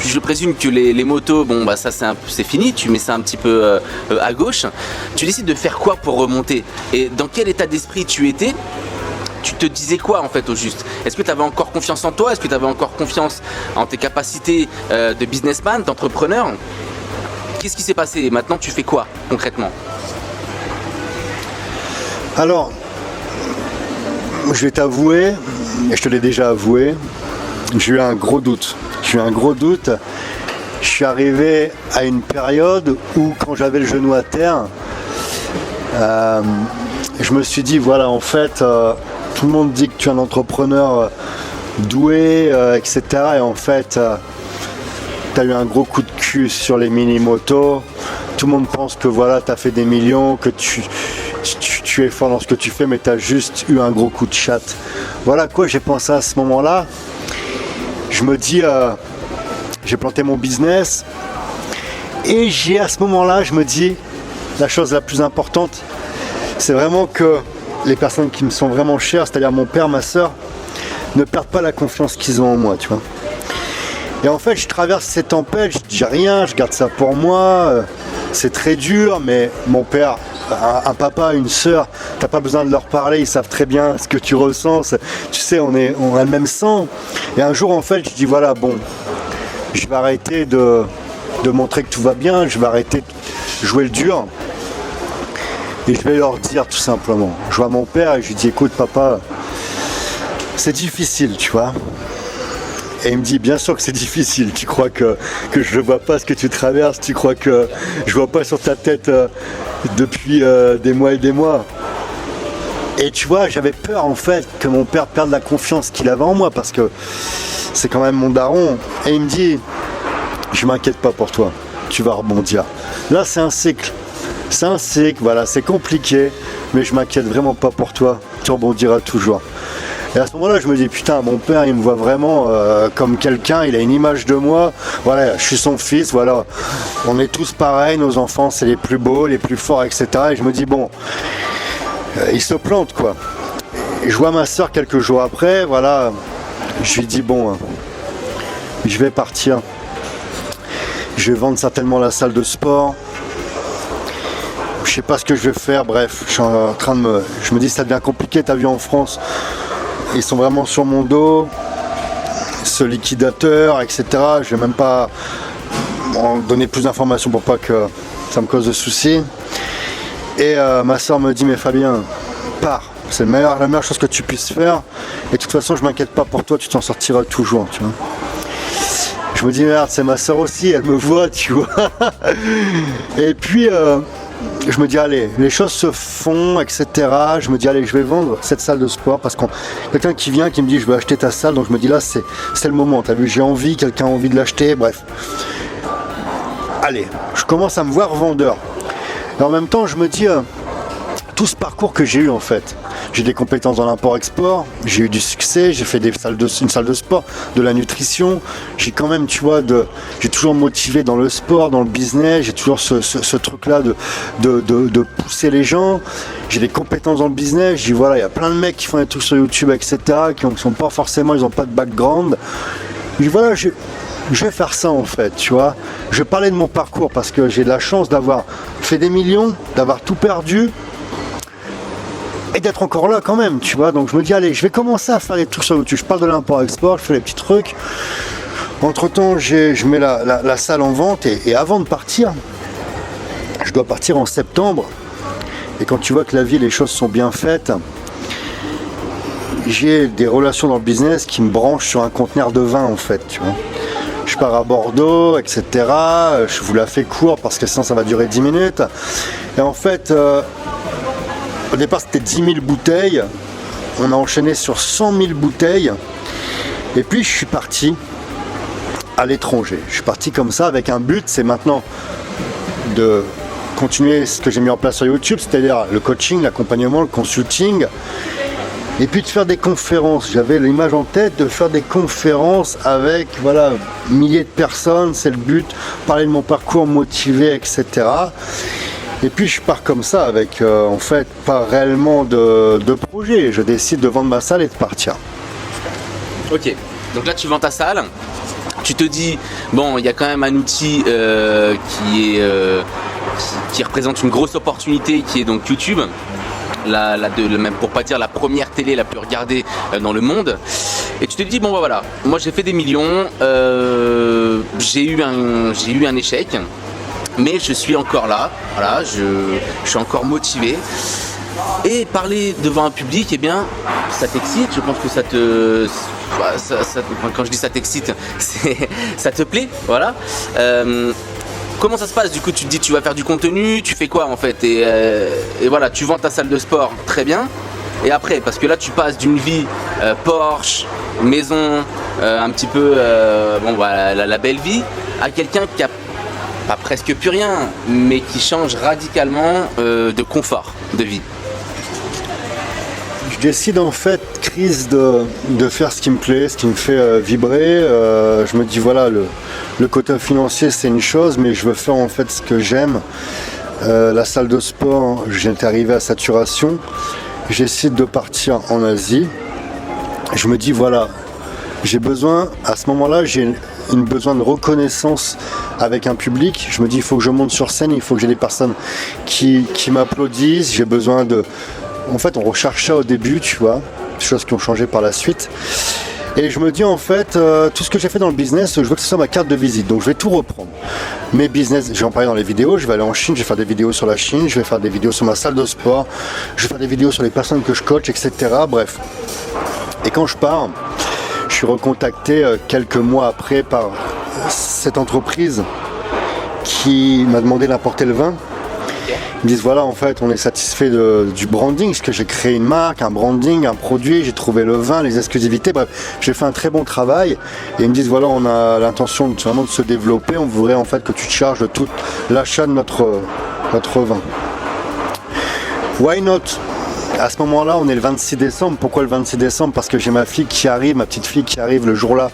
S1: je présume que les motos, bon, bah ça c'est fini, tu mets ça un petit peu à gauche. Tu décides de faire quoi pour remonter? Et dans quel état d'esprit tu étais? Tu te disais quoi en fait au juste? Est-ce que tu avais encore confiance en toi? Est-ce que tu avais encore confiance en tes capacités de businessman, d'entrepreneur? Qu'est-ce qui s'est passé et maintenant tu fais quoi concrètement?
S2: Alors, je vais t'avouer, et je te l'ai déjà avoué, j'ai eu un gros doute. Je suis arrivé à une période où quand j'avais le genou à terre, je me suis dit voilà, en fait, tout le monde dit que tu es un entrepreneur doué, etc. Et en fait, tu as eu un gros coup de cul sur les mini-motos. Tout le monde pense que voilà, tu as fait des millions, que tu es fort dans ce que tu fais, mais tu as juste eu un gros coup de chatte. Voilà quoi j'ai pensé à ce moment-là. Je me dis, j'ai planté mon business. Et à ce moment-là, je me dis, la chose la plus importante, c'est vraiment que les personnes qui me sont vraiment chères, c'est-à-dire mon père, ma soeur, ne perdent pas la confiance qu'ils ont en moi, tu vois. Et en fait, je traverse ces tempêtes, je dis rien, je garde ça pour moi, c'est très dur, mais mon père, un papa, une sœur, t'as pas besoin de leur parler, ils savent très bien ce que tu ressens, tu sais, on a le même sang. Et un jour, en fait, je dis voilà, bon, je vais arrêter de montrer que tout va bien, je vais arrêter de jouer le dur. Et je vais leur dire tout simplement. Je vois mon père et je lui dis écoute papa, c'est difficile, tu vois. Et il me dit bien sûr que c'est difficile, tu crois que je ne vois pas ce que tu traverses, tu crois que je vois pas sur ta tête depuis des mois et des mois. Et tu vois, j'avais peur en fait que mon père perde la confiance qu'il avait en moi parce que c'est quand même mon daron. Et il me dit je m'inquiète pas pour toi, tu vas rebondir. Là c'est un cycle. C'est un cycle, voilà, c'est compliqué, mais je m'inquiète vraiment pas pour toi, tu rebondiras toujours. Et à ce moment-là, je me dis, putain, mon père, il me voit vraiment comme quelqu'un, il a une image de moi, voilà, je suis son fils, voilà, on est tous pareils, nos enfants, c'est les plus beaux, les plus forts, etc. Et je me dis, bon, il se plante, quoi. Et je vois ma soeur quelques jours après, voilà, je lui dis, bon, je vais partir, je vais vendre certainement la salle de sport. Je sais pas ce que je vais faire, bref, je suis en train de je me dis ça devient compliqué, t'as vu en France, ils sont vraiment sur mon dos, ce liquidateur, etc. Je vais même pas en donner plus d'informations pour pas que ça me cause de soucis. Et ma soeur me dit mais Fabien, pars, c'est la meilleure chose que tu puisses faire. Et de toute façon je m'inquiète pas pour toi, tu t'en sortiras toujours, tu vois. Je me dis merde, c'est ma soeur aussi, elle me voit, tu vois. Et puis je me dis allez, les choses se font, etc. Je me dis allez, je vais vendre cette salle de sport parce qu'on quelqu'un qui vient qui me dit je veux acheter ta salle, donc je me dis là c'est le moment, t'as vu, j'ai envie, quelqu'un a envie de l'acheter, bref. Allez, je commence à me voir vendeur. Et en même temps je me dis tout ce parcours que j'ai eu en fait. J'ai des compétences dans l'import-export, j'ai eu du succès, j'ai fait une salle de sport, de la nutrition. J'ai quand même, tu vois, j'ai toujours motivé dans le sport, dans le business, j'ai toujours ce truc-là de pousser les gens. J'ai des compétences dans le business, je dis voilà, il y a plein de mecs qui font des trucs sur YouTube, etc., qui sont pas forcément, ils n'ont pas de background. Je dis voilà, je vais faire ça en fait, tu vois. Je vais parler de mon parcours parce que j'ai de la chance d'avoir fait des millions, d'avoir tout perdu. Et d'être encore là quand même, tu vois. Donc je me dis allez, je vais commencer à faire des trucs sur YouTube. Je parle de l'import-export, je fais les petits trucs. Entre temps, je mets la salle en vente et avant de partir, je dois partir en septembre. Et quand tu vois que la vie, les choses sont bien faites, j'ai des relations dans le business qui me branchent sur un conteneur de vin en fait, tu vois. Je pars à Bordeaux, etc. Je vous la fais court parce que sinon ça va durer 10 minutes. Et en fait, au départ c'était 10 000 bouteilles, on a enchaîné sur 100 000 bouteilles, et puis je suis parti à l'étranger. Je suis parti comme ça avec un but, c'est maintenant de continuer ce que j'ai mis en place sur YouTube, c'est-à-dire le coaching, l'accompagnement, le consulting, Et puis de faire des conférences. J'avais l'image en tête de faire des conférences avec milliers de personnes, c'est le but, parler de mon parcours, motiver, etc. Et puis je pars comme ça avec en fait pas réellement de projet. Je décide de vendre ma salle et de partir.
S1: Ok, donc là tu vends ta salle. Tu te dis, bon, il y a quand même un outil qui représente une grosse opportunité qui est donc YouTube. Même pour pas dire la première télé la plus regardée dans le monde. Et tu te dis, bon bah voilà, moi j'ai fait des millions, j'ai eu un échec, mais je suis encore là, voilà, je suis encore motivé. Et parler devant un public, eh bien, ça t'excite, je pense que quand je dis ça t'excite, ça te plaît, voilà. Comment ça se passe du coup? Tu te dis tu vas faire du contenu, tu fais quoi en fait et voilà, tu vends ta salle de sport, très bien. Et après, parce que là tu passes d'une vie Porsche, maison, un petit peu la belle vie, à quelqu'un qui a pas presque plus rien, mais qui change radicalement de confort de vie.
S2: Je décide en fait, crise, de faire ce qui me plaît, ce qui me fait vibrer. Je me dis voilà, le côté financier c'est une chose, mais je veux faire en fait ce que j'aime. La salle de sport, j'étais arrivé à saturation. J'essaie de partir en Asie. Je me dis voilà, j'ai besoin, à ce moment-là, j'ai besoin de reconnaissance avec un public. Je me dis il faut que je monte sur scène, il faut que j'ai des personnes qui m'applaudissent. J'ai besoin de... En fait, on recherche ça au début, tu vois, des choses qui ont changé par la suite. Et je me dis, en fait, tout ce que j'ai fait dans le business, je veux que ce soit ma carte de visite. Donc, je vais tout reprendre. Mes business, je vais en parler dans les vidéos. Je vais aller en Chine, je vais faire des vidéos sur la Chine, je vais faire des vidéos sur ma salle de sport, je vais faire des vidéos sur les personnes que je coach, etc. Bref. Et quand je pars, je suis recontacté quelques mois après par cette entreprise qui m'a demandé d'apporter le vin. Ils me disent voilà, en fait on est satisfait du branding, parce que j'ai créé une marque, un branding, un produit, j'ai trouvé le vin, les exclusivités, bref, j'ai fait un très bon travail. Et ils me disent voilà, on a l'intention vraiment de se développer, on voudrait en fait que tu te charges de tout l'achat de notre vin. Why not? À ce moment-là, on est le 26 décembre. Pourquoi le 26 décembre? Parce que j'ai ma fille qui arrive, ma petite fille qui arrive le jour-là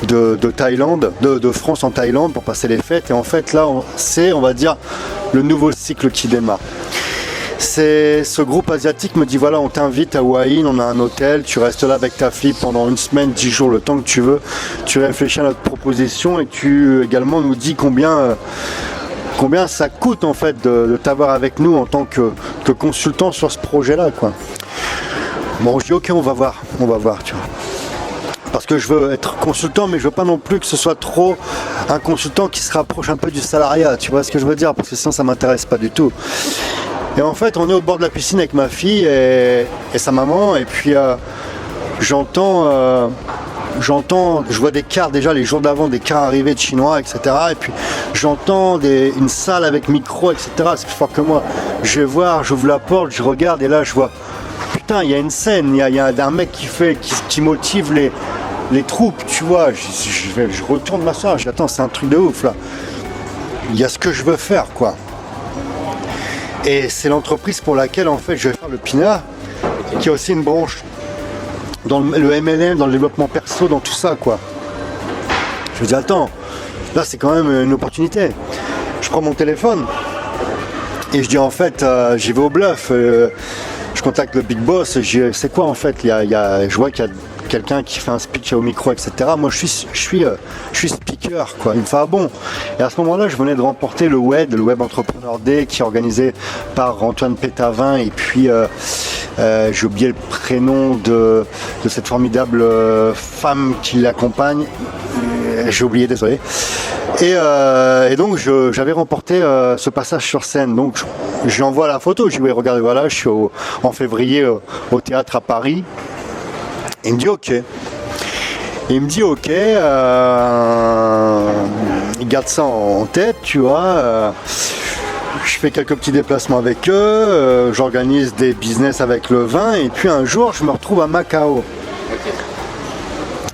S2: de Thaïlande, de France en Thaïlande pour passer les fêtes. Et en fait là, on va dire, le nouveau cycle qui démarre. C'est ce groupe asiatique me dit voilà, on t'invite à Hua Hin, on a un hôtel, tu restes là avec ta fille pendant une semaine, 10 jours, le temps que tu veux. Tu réfléchis à notre proposition et tu également nous dis combien ça coûte en fait de t'avoir avec nous en tant que consultant sur ce projet-là, quoi. Bon, je dis ok, on va voir, tu vois. Parce que je veux être consultant, mais je veux pas non plus que ce soit trop un consultant qui se rapproche un peu du salariat, tu vois ce que je veux dire, parce que sinon ça m'intéresse pas du tout. Et en fait, on est au bord de la piscine avec ma fille et sa maman, et puis j'entends, je vois des cars déjà les jours d'avant, des cars arrivés de Chinois, etc. Et puis j'entends une salle avec micro, etc. C'est plus fort que moi. Je vais voir, j'ouvre la porte, je regarde et là je vois, putain, il y a une scène, il y a un mec qui motive les troupes, tu vois. Je retourne m'asseoir, je dis attends, c'est un truc de ouf là. Il y a ce que je veux faire, quoi. Et c'est l'entreprise pour laquelle en fait je vais faire le PINA, qui a aussi une branche dans le MLM, dans le développement perso, dans tout ça, quoi. Je me dis attends, là c'est quand même une opportunité. Je prends mon téléphone et je dis en fait j'y vais au bluff. Je contacte le big boss, je dis c'est quoi en fait, je vois qu'il y a quelqu'un qui fait un speech au micro, etc. Moi je suis speaker, quoi. Il me fait ah bon. Et à ce moment-là, je venais de remporter le Web Entrepreneur Day, qui est organisé par Antoine Pétavin, et puis j'ai oublié le prénom de cette formidable femme qui l'accompagne. J'ai oublié, désolé. Et donc j'avais remporté ce passage sur scène. Donc je lui envoie la photo. Je lui dis regardez, voilà, je suis en février au théâtre à Paris. Il me dit ok. Il me dit ok. Il garde ça en tête, tu vois. Je fais quelques petits déplacements avec eux. J'organise des business avec le vin. Et puis un jour, je me retrouve à Macao.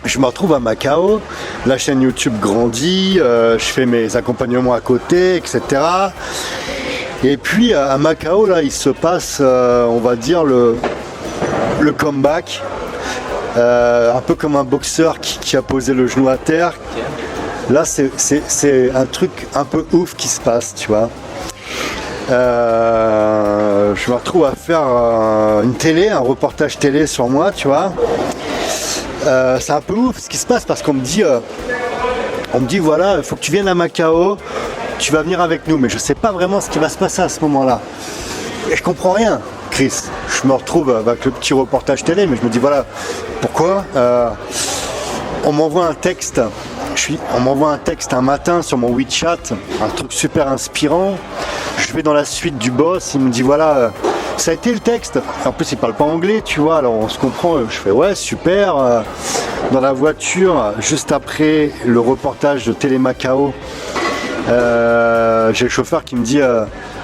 S2: Je me retrouve à Macao, la chaîne YouTube grandit, je fais mes accompagnements à côté, etc. Et puis à Macao, là, il se passe, on va dire, le comeback. Un peu comme un boxeur qui a posé le genou à terre. Là, c'est un truc un peu ouf qui se passe, tu vois. Je me retrouve à faire un reportage télé sur moi, tu vois. C'est un peu ouf ce qui se passe parce qu'on me dit voilà, il faut que tu viennes à Macao, tu vas venir avec nous, mais je sais pas vraiment ce qui va se passer à ce moment-là. Et je comprends rien, Chris. Je me retrouve avec le petit reportage télé, mais je me dis voilà, pourquoi on m'envoie un texte. On m'envoie un texte un matin sur mon WeChat, un truc super inspirant. Je vais dans la suite du boss, il me dit voilà, ça a été le texte. En plus, il parle pas anglais, tu vois, alors on se comprend. Je fais ouais, super. Dans la voiture, juste après le reportage de Télé Macao, j'ai le chauffeur qui me dit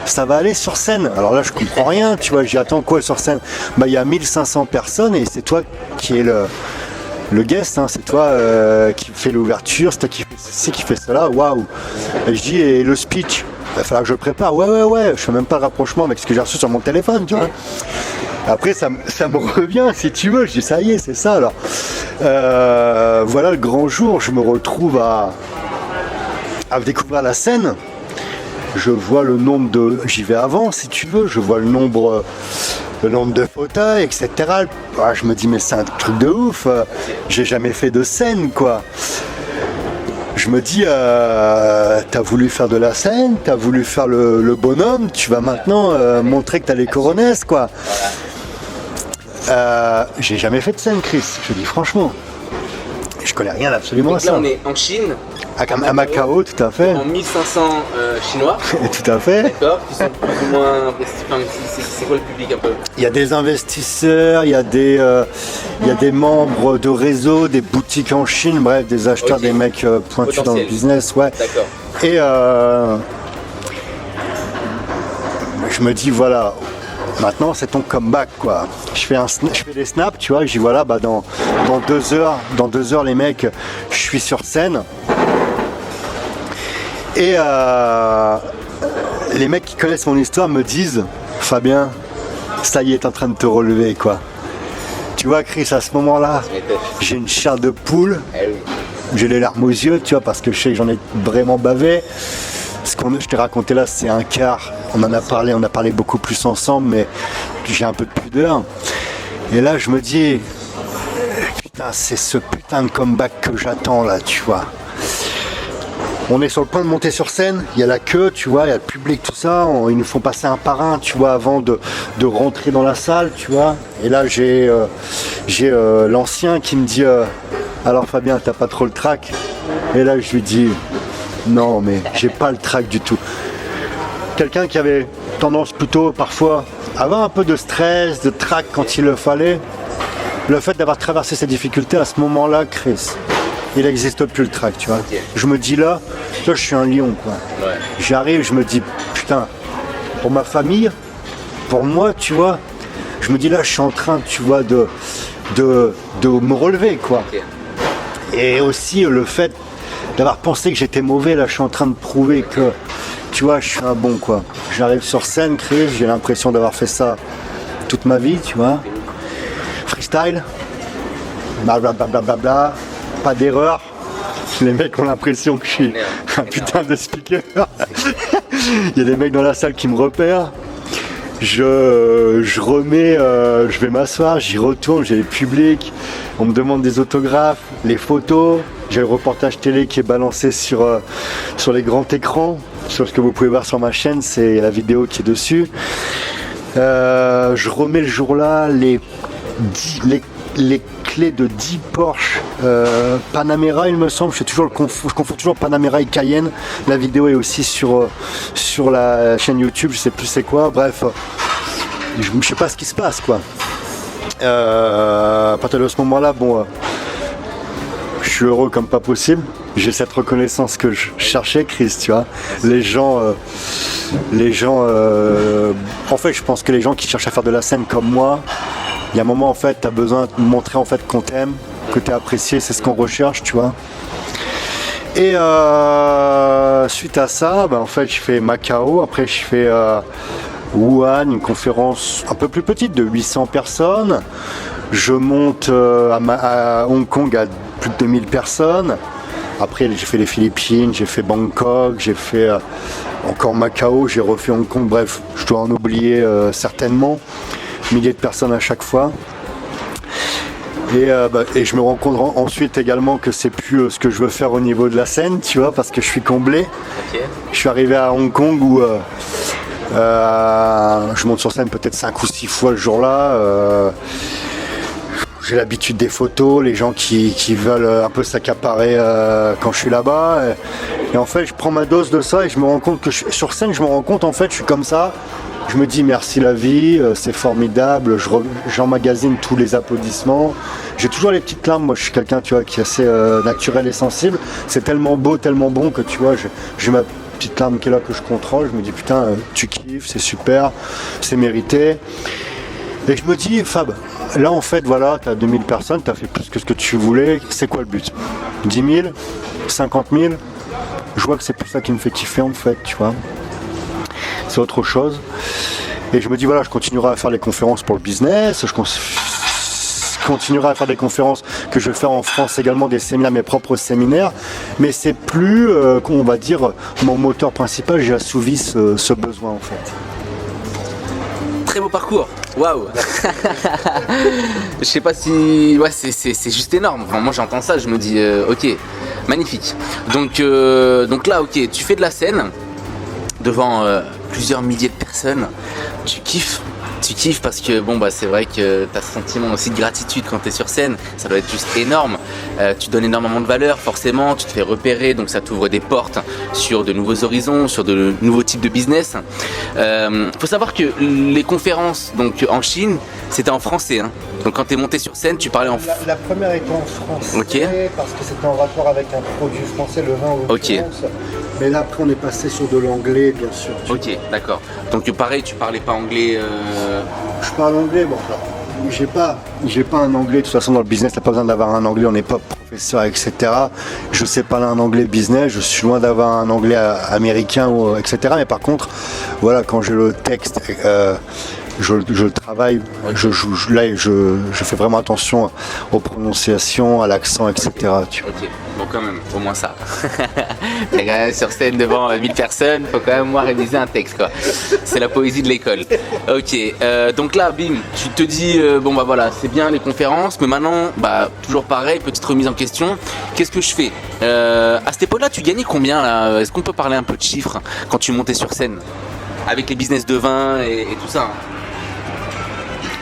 S2: ça va aller sur scène. Alors là, je comprends rien, tu vois, j'y attends quoi sur scène? Bah, il y a 1500 personnes et c'est toi qui es le guest, hein, c'est toi qui fait l'ouverture, c'est toi qui fait cela, waouh. Et je dis, et le speech, il va falloir que je le prépare. Ouais, je fais même pas le rapprochement avec ce que j'ai reçu sur mon téléphone, tu vois. Après, ça me revient, si tu veux, je dis, ça y est, c'est ça, alors. Voilà le grand jour, je me retrouve à découvrir la scène. Je vois le nombre de... J'y vais avant, si tu veux, je vois le nombre de fauteuils, etc. Je me dis, mais c'est un truc de ouf, j'ai jamais fait de scène, quoi. Je me dis, t'as voulu faire de la scène, t'as voulu faire le bonhomme, tu vas maintenant montrer que t'as les coronesses, quoi. J'ai jamais fait de scène, Chris, je dis franchement. Je connais rien absolument à ça.
S1: Là, on est en Chine.
S2: À Macao, tout à fait.
S1: En 1500 chinois.
S2: Tout à fait.
S1: D'accord, qui sont plus ou moins... c'est quoi le public un peu?
S2: Il y a des investisseurs, il y a des membres de réseau, des boutiques en Chine, bref, des acheteurs, des mecs pointus dans le business, ouais.
S1: D'accord.
S2: Et je me dis, voilà, maintenant c'est ton comeback, quoi. Je fais des snaps, tu vois, je dis voilà, bah dans 2 heures les mecs, je suis sur scène. Et les mecs qui connaissent mon histoire me disent, Fabien, ça y est, t'es en train de te relever, quoi. Tu vois, Chris, à ce moment-là, j'ai une chair de poule, j'ai les larmes aux yeux, tu vois, parce que je sais que j'en ai vraiment bavé. Ce que je t'ai raconté là, c'est un quart. On en a parlé, on a parlé beaucoup plus ensemble, mais j'ai un peu de pudeur. Et là, je me dis, putain, c'est ce putain de comeback que j'attends là, tu vois. On est sur le point de monter sur scène, il y a la queue, tu vois, il y a le public, tout ça. Ils nous font passer un par un, tu vois, avant de rentrer dans la salle, tu vois. Et là, j'ai l'ancien qui me dit, alors Fabien, t'as pas trop le trac? Et là, je lui dis, non, mais j'ai pas le trac du tout. Quelqu'un qui avait tendance plutôt parfois à avoir un peu de stress, de trac quand il le fallait. Le fait d'avoir traversé ces difficultés à ce moment-là, Chris, il n'existe plus le trac, tu vois. Okay. Je me dis là, je suis un lion, quoi. Ouais. J'arrive, je me dis, putain, pour ma famille, pour moi, tu vois, je me dis là, je suis en train, tu vois, de me relever, quoi. Okay. Et aussi le fait d'avoir pensé que j'étais mauvais, là, je suis en train de prouver que, tu vois, je suis un bon, quoi. J'arrive sur scène, Chris, j'ai l'impression d'avoir fait ça toute ma vie, tu vois. Freestyle, blablabla. Pas d'erreur, les mecs ont l'impression que je suis un putain de speaker. Il y a des mecs dans la salle qui me repèrent. Je remets, je vais m'asseoir, j'y retourne, j'ai le public, on me demande des autographes, les photos, j'ai le reportage télé qui est balancé sur les grands écrans, sur ce que vous pouvez voir sur ma chaîne, c'est la vidéo qui est dessus. Je remets le jour-là les clés de 10 Porsche Panamera, il me semble. Je confonds toujours Panamera et Cayenne. La vidéo est aussi sur la chaîne YouTube, je sais plus c'est quoi. Bref, je sais pas ce qui se passe, quoi. À partir de ce moment-là, bon, je suis heureux comme pas possible. J'ai cette reconnaissance que je cherchais, Chris, tu vois. Les gens, en fait, je pense que les gens qui cherchent à faire de la scène comme moi, il y a un moment, en fait, tu as besoin de montrer en fait qu'on t'aime, que tu es apprécié, c'est ce qu'on recherche, tu vois. Et suite à ça, en fait, je fais Macao, après je fais Wuhan, une conférence un peu plus petite de 800 personnes. Je monte à Hong Kong à plus de 2000 personnes. Après, j'ai fait les Philippines, j'ai fait Bangkok, j'ai fait encore Macao, j'ai refait Hong Kong. Bref, je dois en oublier certainement. Milliers de personnes à chaque fois. Et je me rends compte ensuite également que c'est plus ce que je veux faire au niveau de la scène, tu vois, parce que je suis comblé.
S1: Ok.
S2: Je suis arrivé à Hong Kong où je monte sur scène peut-être 5 ou 6 fois le jour-là. J'ai l'habitude des photos, les gens qui veulent un peu s'accaparer quand je suis là-bas. Et en fait, je prends ma dose de ça et je me rends compte que sur scène, je me rends compte en fait, je suis comme ça. Je me dis merci la vie, c'est formidable, j'emmagasine tous les applaudissements. J'ai toujours les petites larmes, moi je suis quelqu'un tu vois, qui est assez naturel et sensible. C'est tellement beau, tellement bon que tu vois, j'ai ma petite larme qui est là que je contrôle. Je me dis putain, tu kiffes, c'est super, c'est mérité. Et je me dis Fab, là en fait voilà, tu as 2000 personnes, tu as fait plus que ce que tu voulais, c'est quoi le but? 10 000 50 000. Je vois que c'est plus ça qui me fait kiffer en fait, tu vois. C'est autre chose. Et je me dis voilà, je continuerai à faire les conférences pour le business, je continuerai à faire des conférences que je vais faire en France également, des séminaires, mes propres séminaires, mais c'est plus, on va dire, mon moteur principal, j'ai assouvi ce besoin en fait.
S1: Très beau parcours, waouh. Je sais pas si... Ouais, c'est juste énorme. Enfin, moi j'entends ça, je me dis, ok, magnifique. Donc là, ok, tu fais de la scène devant plusieurs milliers de personnes, tu kiffes parce que bon bah c'est vrai que tu as ce sentiment aussi de gratitude quand tu es sur scène, ça doit être juste énorme, tu donnes énormément de valeur forcément, tu te fais repérer, donc ça t'ouvre des portes sur de nouveaux horizons, sur de nouveaux types de business. Faut savoir que les conférences donc en Chine, c'était en français, hein. Donc quand tu es monté sur scène, tu parlais en
S2: La première était en français,
S1: okay.
S2: Parce que c'était en rapport avec un produit français, le vin ou
S1: okay.
S2: Mais là après on est passé sur de l'anglais bien sûr.
S1: Ok, d'accord. Donc pareil, tu parlais pas anglais
S2: Je parle anglais, bon. J'ai pas un anglais, de toute façon dans le business, t'as pas besoin d'avoir un anglais, on n'est pas professeur, etc. Je sais parler un anglais business, je suis loin d'avoir un anglais américain, etc. Mais par contre, voilà, quand j'ai le texte, je le travaille, je fais vraiment attention aux prononciations, à l'accent, etc. Tu vois.
S1: Ok, bon quand même, au moins ça. T'es quand même sur scène devant 1000 personnes, faut quand même moins réviser un texte quoi. C'est la poésie de l'école. Ok, donc là, bim, tu te dis, bon bah voilà, c'est bien les conférences, mais maintenant, bah toujours pareil, petite remise en question, qu'est-ce que je fais à cette époque-là, tu gagnais combien là? Est-ce qu'on peut parler un peu de chiffres quand tu montais sur scène? Avec les business de vin et tout ça hein.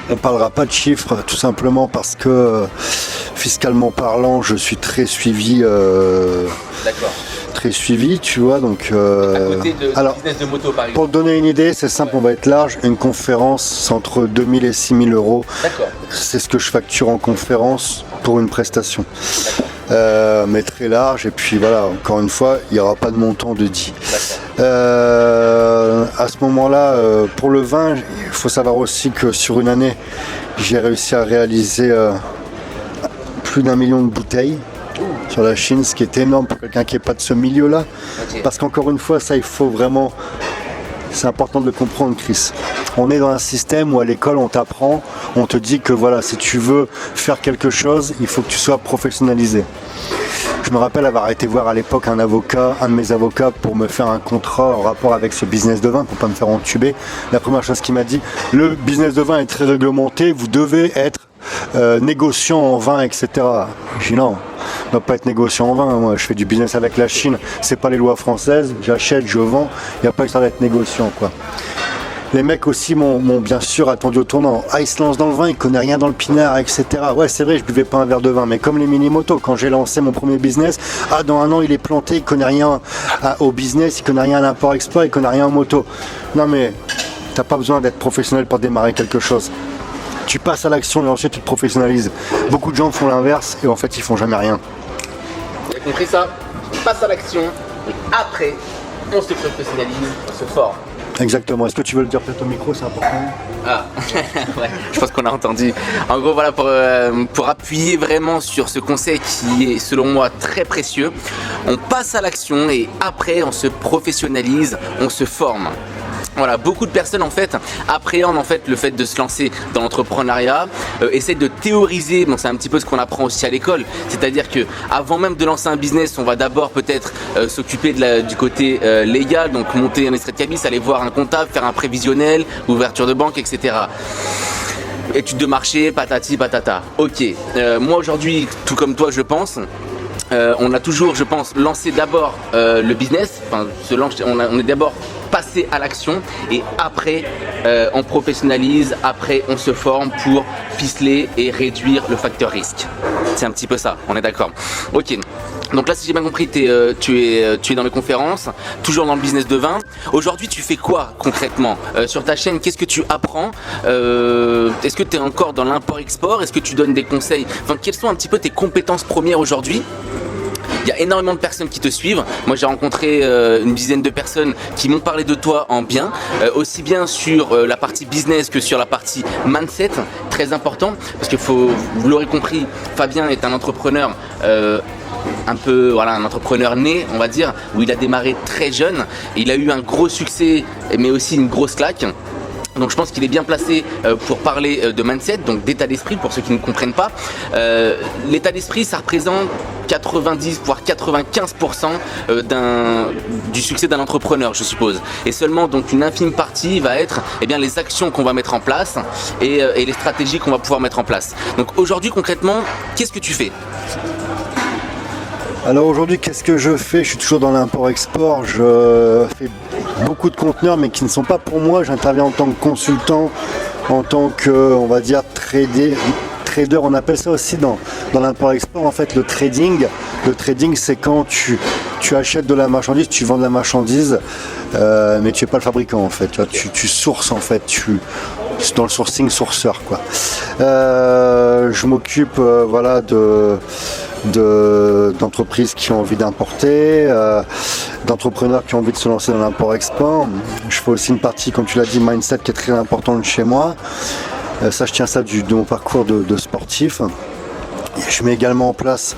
S2: On parlera pas de chiffres tout simplement parce que fiscalement parlant, je suis très suivi.
S1: D'accord.
S2: Très suivi, tu vois. Donc,
S1: à côté de business de moto par exemple.
S2: Pour te donner une idée, c'est simple, on va être large. Une conférence, c'est entre 2000 et 6000 euros.
S1: D'accord.
S2: C'est ce que je facture en conférence pour une prestation. Mais très large. Et puis voilà, encore une fois, il n'y aura pas de montant de 10. À ce moment-là, pour le vin, il faut savoir aussi que sur une année, j'ai réussi à réaliser plus d'1 million de bouteilles sur la Chine, ce qui est énorme pour quelqu'un qui n'est pas de ce milieu-là. Okay. Parce qu'encore une fois, ça, il faut vraiment... C'est important de le comprendre, Chris. On est dans un système où à l'école, on t'apprend, on te dit que voilà, si tu veux faire quelque chose, il faut que tu sois professionnalisé. Je me rappelle avoir été voir à l'époque un de mes avocats pour me faire un contrat en rapport avec ce business de vin pour pas me faire entuber. La première chose qu'il m'a dit, le business de vin est très réglementé, vous devez être négociant en vin, etc. J'ai dit non, on ne doit pas être négociant en vin. Moi, je fais du business avec la Chine, c'est pas les lois françaises, j'achète, je vends, il n'y a pas que ça d'être négociant, quoi. Les mecs aussi m'ont bien sûr attendu au tournant. Ah, il se lance dans le vin, il connaît rien dans le pinard, etc. Ouais, c'est vrai, je buvais pas un verre de vin, mais comme les mini-motos, quand j'ai lancé mon premier business, dans un an il est planté, il connaît rien au business, il connaît rien à l'import-export, il connaît rien en moto. Non mais, t'as pas besoin d'être professionnel pour démarrer quelque chose. Tu passes à l'action et ensuite tu te professionnalises. Beaucoup de gens font l'inverse et en fait ils font jamais rien.
S1: Vous avez compris ça? Tu passes à l'action et après on se professionnalise, on se forme.
S2: Exactement. Est-ce que tu veux le dire peut-être au micro, c'est important?
S1: Ah, ouais, je pense qu'on a entendu. En gros, voilà, pour appuyer vraiment sur ce conseil qui est, selon moi, très précieux, on passe à l'action et après, on se professionnalise, on se forme. Voilà, beaucoup de personnes en fait appréhendent en fait le fait de se lancer dans l'entrepreneuriat, essaient de théoriser. Bon, c'est un petit peu ce qu'on apprend aussi à l'école, c'est-à-dire que avant même de lancer un business, on va d'abord peut-être s'occuper du côté légal, donc monter un extrait de cabis, aller voir un comptable, faire un prévisionnel, ouverture de banque, etc. Études de marché, patati patata. Ok, moi aujourd'hui, tout comme toi, je pense. On a toujours, je pense, lancé d'abord le business. Enfin, on est d'abord passé à l'action et après on professionnalise, après on se forme pour ficeler et réduire le facteur risque. C'est un petit peu ça, on est d'accord. Ok. Donc là, si j'ai bien compris, tu es dans les conférences, toujours dans le business de vin. Aujourd'hui, tu fais quoi concrètement sur ta chaîne? Qu'est-ce que tu apprends? Est-ce que tu es encore dans l'import-export? Est-ce que tu donnes des conseils? Enfin, quelles sont un petit peu tes compétences premières aujourd'hui? Il y a énormément de personnes qui te suivent. Moi, j'ai rencontré une dizaine de personnes qui m'ont parlé de toi en bien, aussi bien sur la partie business que sur la partie mindset, très important, parce que vous l'aurez compris, Fabien est un entrepreneur un peu, voilà, un entrepreneur né, on va dire, où il a démarré très jeune. Il a eu un gros succès, mais aussi une grosse claque. Donc je pense qu'il est bien placé pour parler de mindset, donc d'état d'esprit pour ceux qui ne comprennent pas. L'état d'esprit, ça représente 90 voire 95% du succès d'un entrepreneur, je suppose. Et seulement donc une infime partie va être les actions qu'on va mettre en place et les stratégies qu'on va pouvoir mettre en place. Donc aujourd'hui concrètement, qu'est-ce que tu fais ?
S2: Alors aujourd'hui, qu'est-ce que je fais? Je suis toujours dans l'import-export. Je fais beaucoup de conteneurs, mais qui ne sont pas pour moi. J'interviens en tant que consultant, en tant que, on va dire, trader. On appelle ça aussi dans l'import-export, en fait, le trading. Le trading, c'est quand tu achètes de la marchandise, tu vends de la marchandise, mais tu n'es pas le fabricant, en fait. Tu sources, en fait. Dans le sourcing, sourceur, quoi. Je m'occupe, voilà, d'entreprises qui ont envie d'importer, d'entrepreneurs qui ont envie de se lancer dans l'import-export. Je fais aussi une partie, comme tu l'as dit, mindset qui est très importante chez moi. Ça, je tiens ça de mon parcours de sportif. Et je mets également en place,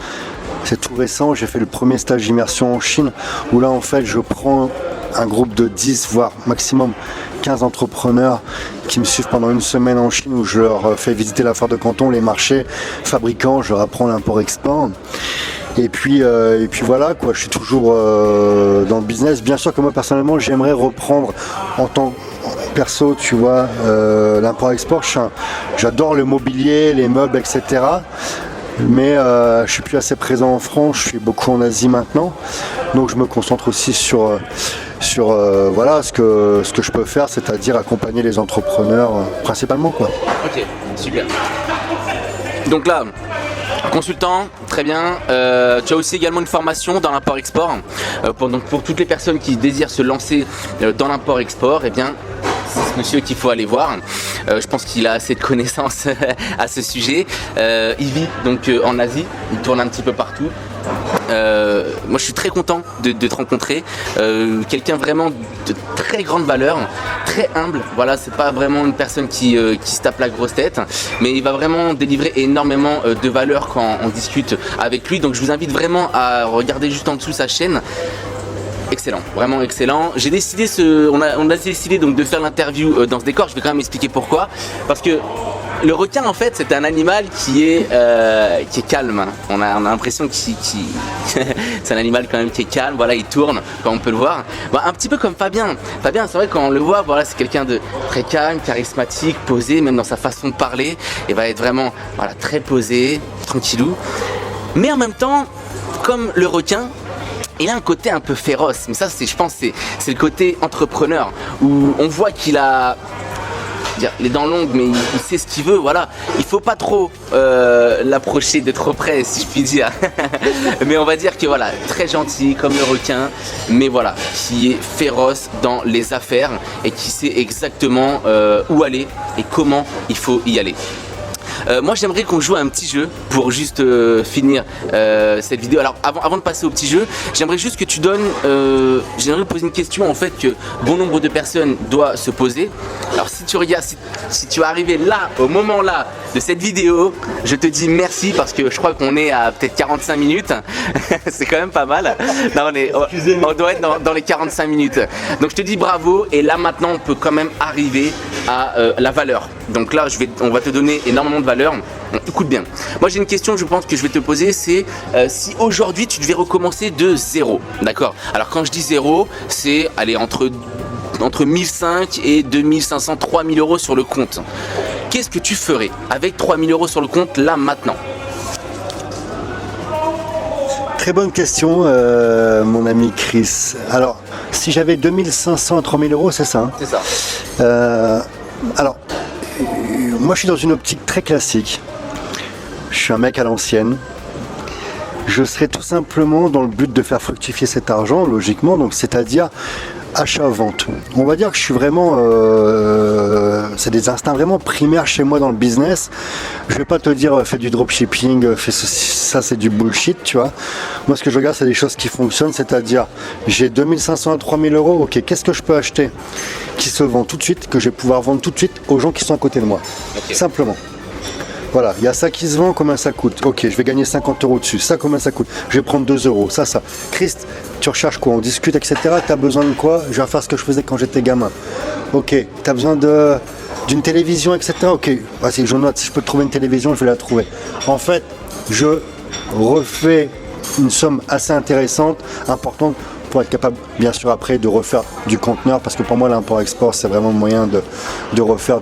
S2: c'est tout récent, j'ai fait le premier stage d'immersion en Chine, où là, en fait, je prends un groupe de 10, voire maximum 15 entrepreneurs qui me suivent pendant une semaine en Chine, où je leur fais visiter la foire de Canton, les marchés, fabricants, je leur apprends l'import-export. Et puis voilà, quoi, je suis toujours dans le business. Bien sûr que moi, personnellement, j'aimerais reprendre en tant que perso, tu vois, l'import-export. J'adore le mobilier, les meubles, etc. Mais je suis plus assez présent en France, je suis beaucoup en Asie maintenant. Donc je me concentre aussi sur voilà, ce que je peux faire, c'est-à-dire accompagner les entrepreneurs principalement, quoi.
S1: Ok, super. Donc là, consultant, très bien. Tu as aussi également une formation dans l'import-export. Pour toutes les personnes qui désirent se lancer dans l'import-export, c'est ce monsieur qu'il faut aller voir. Je pense qu'il a assez de connaissances à ce sujet. Il vit donc en Asie, il tourne un petit peu partout. Moi je suis très content de te rencontrer, quelqu'un vraiment de très grande valeur, très humble, voilà, c'est pas vraiment une personne qui se tape la grosse tête, mais il va vraiment délivrer énormément de valeur quand on discute avec lui. Donc je vous invite vraiment à regarder juste en dessous sa chaîne. Excellent, vraiment excellent. On a décidé donc de faire l'interview dans ce décor. Je vais quand même expliquer pourquoi. Parce que le requin, en fait, c'est un animal qui est calme. On a l'impression qu'il c'est un animal quand même qui est calme. Voilà, il tourne, comme on peut le voir. Bon, un petit peu comme Fabien. Fabien, c'est vrai quand on le voit, voilà, c'est quelqu'un de très calme, charismatique, posé, même dans sa façon de parler. Et va être vraiment, voilà, très posé, tranquillou. Mais en même temps, comme le requin, il a un côté un peu féroce, mais ça, je pense, c'est le côté entrepreneur, où on voit qu'il a les dents longues, mais il sait ce qu'il veut, voilà. Il faut pas trop l'approcher de trop près, si je puis dire. Mais on va dire que voilà, très gentil comme le requin, mais voilà, qui est féroce dans les affaires et qui sait exactement où aller et comment il faut y aller. Moi j'aimerais qu'on joue à un petit jeu pour juste finir cette vidéo. Alors avant de passer au petit jeu, j'aimerais juste que tu donnes, j'aimerais poser une question en fait que bon nombre de personnes doivent se poser. Alors si tu regardes, si tu es arrivé là, au moment là de cette vidéo, je te dis merci parce que je crois qu'on est à peut-être 45 minutes. C'est quand même pas mal. Non, on doit être dans les 45 minutes. Donc je te dis bravo et là maintenant on peut quand même arriver à la valeur. Donc là on va te donner énormément de valeur. Écoute bien. Moi j'ai une question, je pense que je vais te poser, c'est si aujourd'hui tu devais recommencer de zéro, d'accord? Alors quand je dis zéro, c'est aller entre 1005 et 2500, 3000 euros sur le compte. Qu'est-ce que tu ferais avec 3000 euros sur le compte là maintenant?
S2: Très bonne question, mon ami Chris. Alors, si j'avais 2500 à 3000 euros, c'est ça, hein?
S1: C'est ça.
S2: Alors, moi je suis dans une optique très classique. Je suis un mec à l'ancienne. Je serais tout simplement dans le but de faire fructifier cet argent, logiquement, donc c'est-à-dire achat-vente. On va dire que je suis vraiment, c'est des instincts vraiment primaires chez moi dans le business. Je vais pas te dire fais du dropshipping, fais ceci, ça c'est du bullshit, tu vois. Moi ce que je regarde c'est des choses qui fonctionnent, c'est-à-dire j'ai 2500 à 3000 euros, ok, qu'est-ce que je peux acheter qui se vend tout de suite, que je vais pouvoir vendre tout de suite aux gens qui sont à côté de moi, okay. Simplement. Voilà, il y a ça qui se vend, combien ça coûte? Ok, je vais gagner 50 euros dessus. Ça, combien ça coûte? Je vais prendre 2 euros. Ça. Christ, tu recherches quoi? On discute, etc. Tu as besoin de quoi? Je vais faire ce que je faisais quand j'étais gamin. Ok, tu as besoin d'une télévision, etc. Ok, vas-y, je note. Si je peux te trouver une télévision, je vais la trouver. En fait, je refais une somme assez intéressante, importante, pour être capable, bien sûr, après, de refaire du conteneur. Parce que pour moi, l'import-export, c'est vraiment le moyen de refaire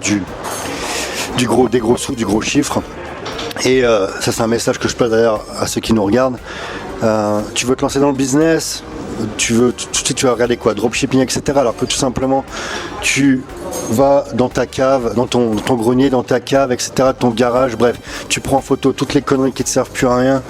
S2: des gros sous, du gros chiffre. Et ça c'est un message que je passe d'ailleurs à ceux qui nous regardent. Tu veux te lancer dans le business, tu vas regarder quoi, dropshipping, etc. Alors que tout simplement tu vas dans ta cave, dans ton grenier, dans ta cave, etc., ton garage, bref, tu prends en photo toutes les conneries qui te servent plus à rien.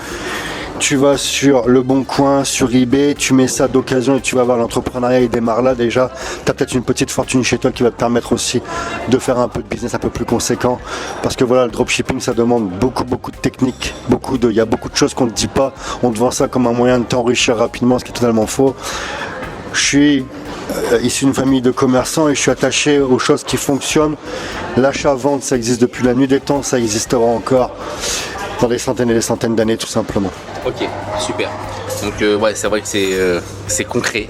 S2: Tu vas sur Le Bon Coin, sur eBay, tu mets ça d'occasion et tu vas voir, l'entrepreneuriat il démarre là déjà. Tu as peut-être une petite fortune chez toi qui va te permettre aussi de faire un peu de business un peu plus conséquent. Parce que voilà, le dropshipping ça demande beaucoup de techniques, il y a beaucoup de choses qu'on ne te dit pas. On te vend ça comme un moyen de t'enrichir rapidement, ce qui est totalement faux. Je suis issu d'une famille de commerçants et je suis attaché aux choses qui fonctionnent. L'achat-vente ça existe depuis la nuit des temps, ça existera encore dans des centaines et des centaines d'années tout simplement.
S1: Ok, super. Donc ouais, c'est vrai que c'est concret,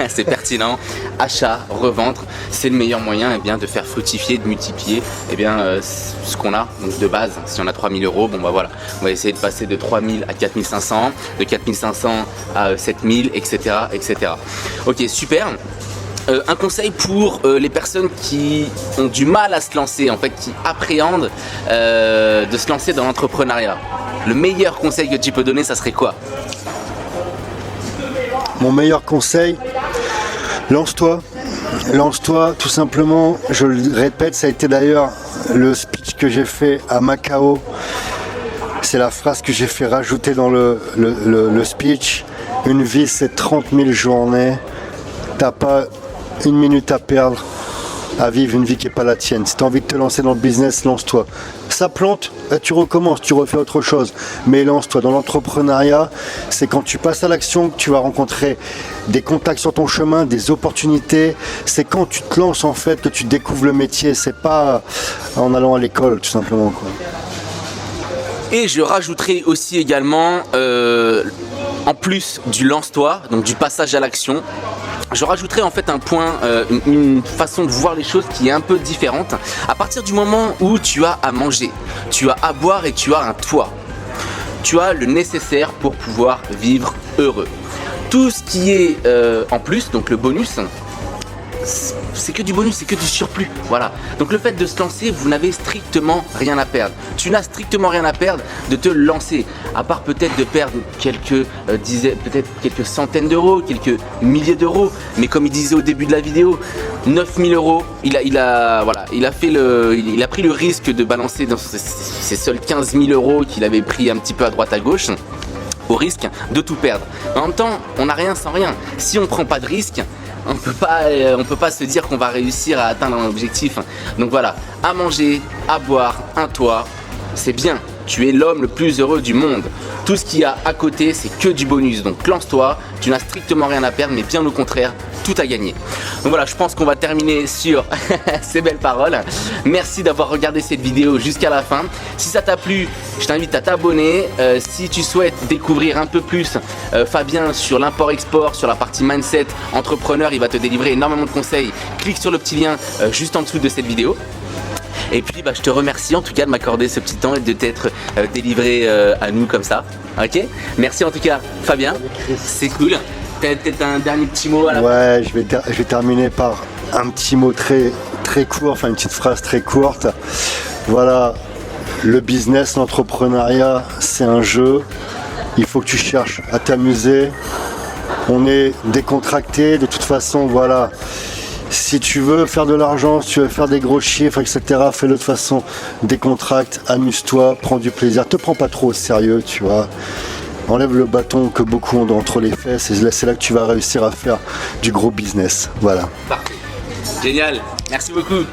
S1: c'est pertinent. Achat, revendre, c'est le meilleur moyen de faire fructifier, de multiplier ce qu'on a donc de base. Si on a 3000 euros, bon bah voilà, on va essayer de passer de 3000 à 4500, de 4500 à 7000, etc. etc. Ok, super. Un conseil pour les personnes qui ont du mal à se lancer, en fait, qui appréhendent de se lancer dans l'entrepreneuriat. Le meilleur conseil que tu peux donner, ça serait quoi?
S2: Mon meilleur conseil, lance-toi, tout simplement. Je le répète, ça a été d'ailleurs le speech que j'ai fait à Macao. C'est la phrase que j'ai fait rajouter dans le speech. Une vie, c'est 30 000 journées. T'as pas une minute à perdre à vivre une vie qui n'est pas la tienne. Si tu as envie de te lancer dans le business, lance-toi. Ça plante, tu recommences, tu refais autre chose. Mais lance-toi. Dans l'entrepreneuriat, c'est quand tu passes à l'action que tu vas rencontrer des contacts sur ton chemin, des opportunités. C'est quand tu te lances en fait que tu découvres le métier. C'est pas en allant à l'école tout simplement, quoi.
S1: Et je rajouterai aussi également, en plus du lance-toi, donc du passage à l'action, je rajouterai en fait un point, une façon de voir les choses qui est un peu différente. À partir du moment où tu as à manger, tu as à boire et tu as un toit, tu as le nécessaire pour pouvoir vivre heureux. Tout ce qui est en plus, donc le bonus, c'est que du bonus, c'est que du surplus. Voilà. Donc le fait de se lancer, vous n'avez strictement rien à perdre. Tu n'as strictement rien à perdre de te lancer, à part peut-être de perdre quelques peut-être quelques centaines d'euros, quelques milliers d'euros. Mais comme il disait au début de la vidéo, 9000 euros, il a pris le risque de balancer dans ses seuls 15 000 euros qu'il avait pris un petit peu à droite à gauche, au risque de tout perdre. En même temps, on n'a rien sans rien. Si on ne prend pas de risque, on peut pas se dire qu'on va réussir à atteindre un objectif. Donc voilà, à manger, à boire, un toit, c'est bien. Tu es l'homme le plus heureux du monde. Tout ce qu'il y a à côté, c'est que du bonus. Donc lance-toi, tu n'as strictement rien à perdre, mais bien au contraire, tout à gagner. Donc voilà, je pense qu'on va terminer sur ces belles paroles. Merci d'avoir regardé cette vidéo jusqu'à la fin. Si ça t'a plu, je t'invite à t'abonner. Si tu souhaites découvrir un peu plus Fabien sur l'import-export, sur la partie mindset, entrepreneur, il va te délivrer énormément de conseils. Clique sur le petit lien juste en dessous de cette vidéo. Et puis je te remercie en tout cas de m'accorder ce petit temps et de t'être délivré à nous comme ça. Ok. Merci en tout cas Fabien, c'est cool. T'as peut-être un dernier petit mot à la fin?
S2: Ouais, je vais terminer par un petit mot très court, enfin une petite phrase très courte. Voilà, le business, l'entrepreneuriat, c'est un jeu. Il faut que tu cherches à t'amuser. On est décontracté, de toute façon, voilà. Si tu veux faire de l'argent, si tu veux faire des gros chiffres, etc., fais-le de façon décontracte, amuse-toi, prends du plaisir, te prends pas trop au sérieux, tu vois. Enlève le bâton que beaucoup ont entre les fesses et c'est là que tu vas réussir à faire du gros business. Voilà.
S1: Parfait. Génial. Merci beaucoup.